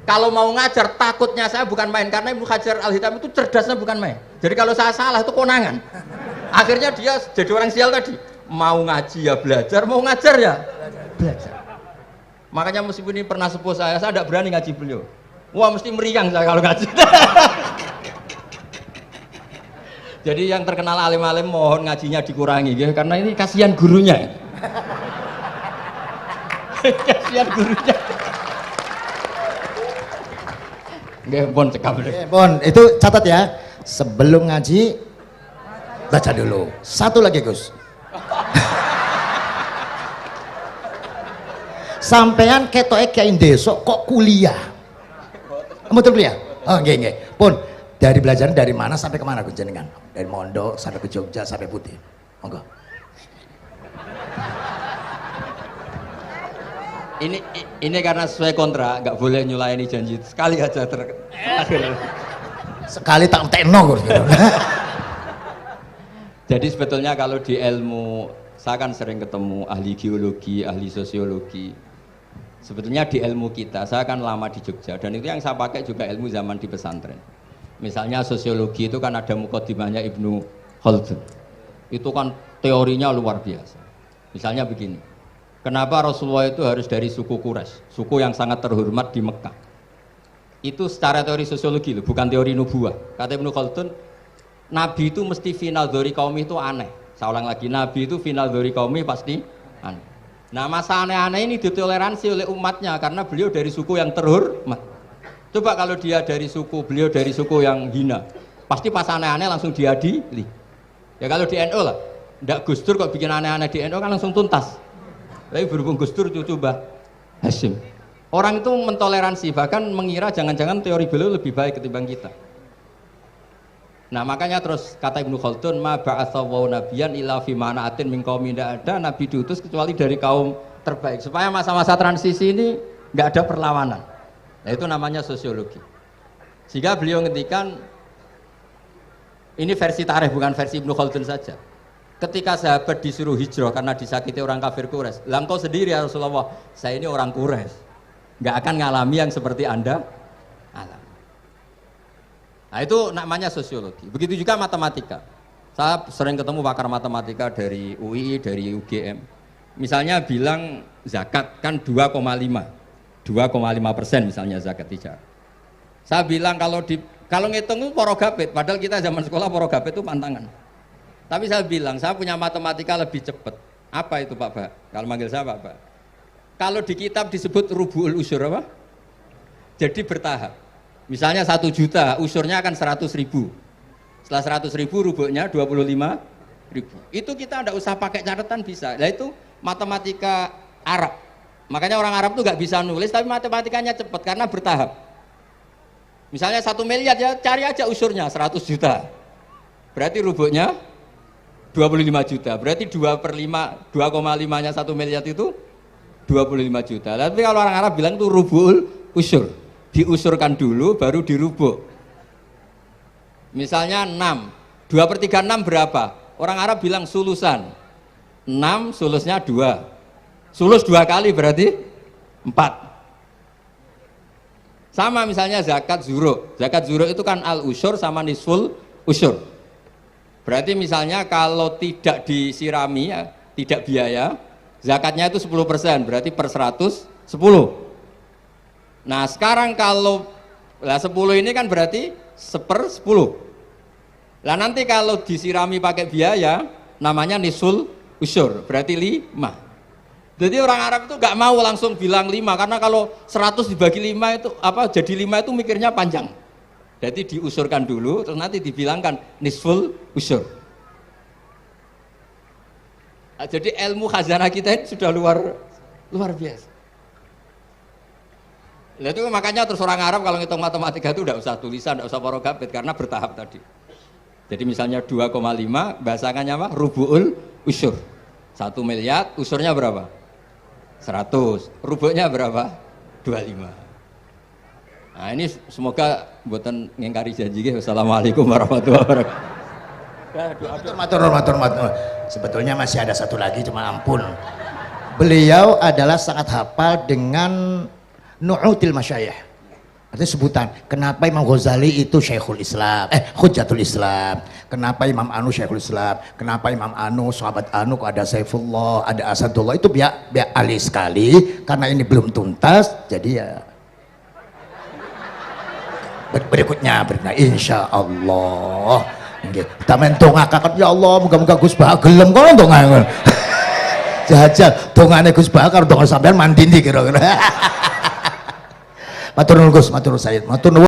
Kalau mau ngajar takutnya saya bukan main karena Ibnu Hajar Al-Haytami itu cerdasnya bukan main. Jadi kalau saya salah itu konangan. Akhirnya dia jadi orang sial tadi. Mau ngaji ya belajar, mau ngajar ya belajar. Makanya meskipun ini pernah sepuh saya tidak berani ngaji beliau. Wah mesti meriang saya kalau ngaji. Jadi yang terkenal alim-alim mohon ngajinya dikurangi ya, karena ini kasihan gurunya. Kasihan gurunya. Nggih, pun cekap. Pun itu catat ya. Sebelum ngaji baca dulu. Satu lagi, Gus. Sampean ketoke kiai ndesok kok kuliah. Betul kuliah? Oh, nggih nggih. Pun dari belajar dari mana sampai kemana Gus jenengan? Dari Mondok sampai ke Jogja sampai Putih. Monggo. Ini karena sesuai kontrak, nggak boleh nyulayani janji sekali aja Sekali tak tekno Gus. Jadi sebetulnya kalau di ilmu, saya kan sering ketemu ahli geologi, ahli sosiologi. Sebetulnya di ilmu kita, saya kan lama di Jogja dan itu yang saya pakai juga ilmu zaman di pesantren. Misalnya sosiologi itu kan ada mukadimahnya Ibnu Khaldun. Itu kan teorinya luar biasa. Misalnya begini, kenapa Rasulullah itu harus dari suku Quraisy, suku yang sangat terhormat di Mekah? Itu secara teori sosiologi loh, bukan teori nubuah. Kata Ibnu Khaldun, Nabi itu mesti final dzori kaumi itu aneh. Saya ulang lagi, Nabi itu final dzori kaumi pasti aneh. Nah masa aneh-aneh ini ditoleransi oleh umatnya karena beliau dari suku yang terhormat. Coba kalau dia dari suku, beliau dari suku yang hina, pasti pas aneh-aneh langsung diadili. Ya kalau di NU lah, ndak Gus Dur kok bikin aneh-aneh di NU kan langsung tuntas. Tapi berhubung Gus Dur cucu Mbah Hasyim, orang itu mentoleransi, bahkan mengira jangan-jangan teori beliau lebih baik ketimbang kita. Nah makanya terus kata Ibnu Khaldun, ma ba'atsawu nabiyan illa fi mana'atin min qaumin, tidak ada nabi diutus kecuali dari kaum terbaik, supaya masa-masa transisi ini nggak ada perlawanan. Nah, itu namanya sosiologi. Sehingga beliau ngendikan, ini versi tarikh bukan versi Ibnu Khaldun saja. Ketika sahabat disuruh hijrah karena disakiti orang kafir Quraisy, lah engkau sendiri ya Rasulullah, saya ini orang Quraisy, nggak akan ngalami yang seperti Anda alami. Nah itu namanya sosiologi. Begitu juga matematika. Saya sering ketemu pakar matematika dari UI, dari UGM. Misalnya bilang zakat kan 2,5% misalnya zakat tijar. Saya bilang kalau ngitung itu porogabit, padahal kita zaman sekolah porogabit itu pantangan. Tapi saya bilang saya punya matematika lebih cepat. Apa itu Pak Ba? Kalau manggil saya Pak Ba. Kalau di kitab disebut rubu'ul usyur apa? Jadi bertahap. Misalnya 1 juta, usurnya akan 100.000. Setelah 100.000 rubuknya 25.000. Itu kita tidak usah pakai catatan bisa. Nah itu matematika Arab. Makanya orang Arab tuh nggak bisa nulis, tapi matematikanya cepat karena bertahap. Misalnya 1 miliar ya cari aja usurnya 100 juta. Berarti rubuknya 25 juta. Berarti 2,5-nya 1 miliar itu 25 juta. Tapi kalau orang Arab bilang itu rubul usur. Diusurkan dulu baru dirubuk. Misalnya 6, 2/3 6 berapa? Orang Arab bilang sulusan. 6 sulusnya 2. Sulus 2 kali berarti 4. Sama misalnya zakat zuro. Zakat zuro itu kan al usyur sama nisful usyur. Berarti misalnya kalau tidak disirami ya, tidak biaya, zakatnya itu 10%, berarti per 100 10. Nah sekarang kalau 10 ini kan berarti 1/10. Lah nanti kalau disirami pakai biaya namanya nisul usyur, berarti 5. Jadi orang Arab itu nggak mau langsung bilang 5 karena kalau 100 dibagi 5 itu jadi 5 itu mikirnya panjang. Jadi diusurkan dulu terus nanti dibilangkan nisful usyur. Nah, jadi ilmu khazanah kita ini sudah luar biasa. Nah, itu makanya terus orang Arab kalau ngitung matematika itu tidak usah tulisan, tidak usah porogabit karena bertahap tadi. Jadi misalnya 2,5 bahasannya apa? Rubu'ul usyur. 1 miliar usurnya berapa? 100. Rubuknya berapa? 25. Nah ini semoga buatan ngingkari janji. Wassalamualaikum warahmatullahi wabarakatuh. Matur. Sebetulnya masih ada satu lagi, cuma ampun. Beliau adalah sangat hafal dengan nu'util masyayikh. Artinya sebutan. Kenapa Imam Ghazali itu Syekhul Islam, Hujjatul Islam. Kenapa Imam Anu Syekhul Islam. Kenapa Imam Anu, sahabat Anu, kok ada Saifullah, ada Asadullah. Itu biar ahli sekali. Karena ini belum tuntas, jadi ya berikutnya insya Allah. Kita mentongakakan ya Allah, moga-moga Gus Bah gelem kono ndonga. Jajal dongane Gus Bah karo donga sampean mandi ndi kira-kira. Matur nuwun Gus, matur Sayyid, matur nuwun.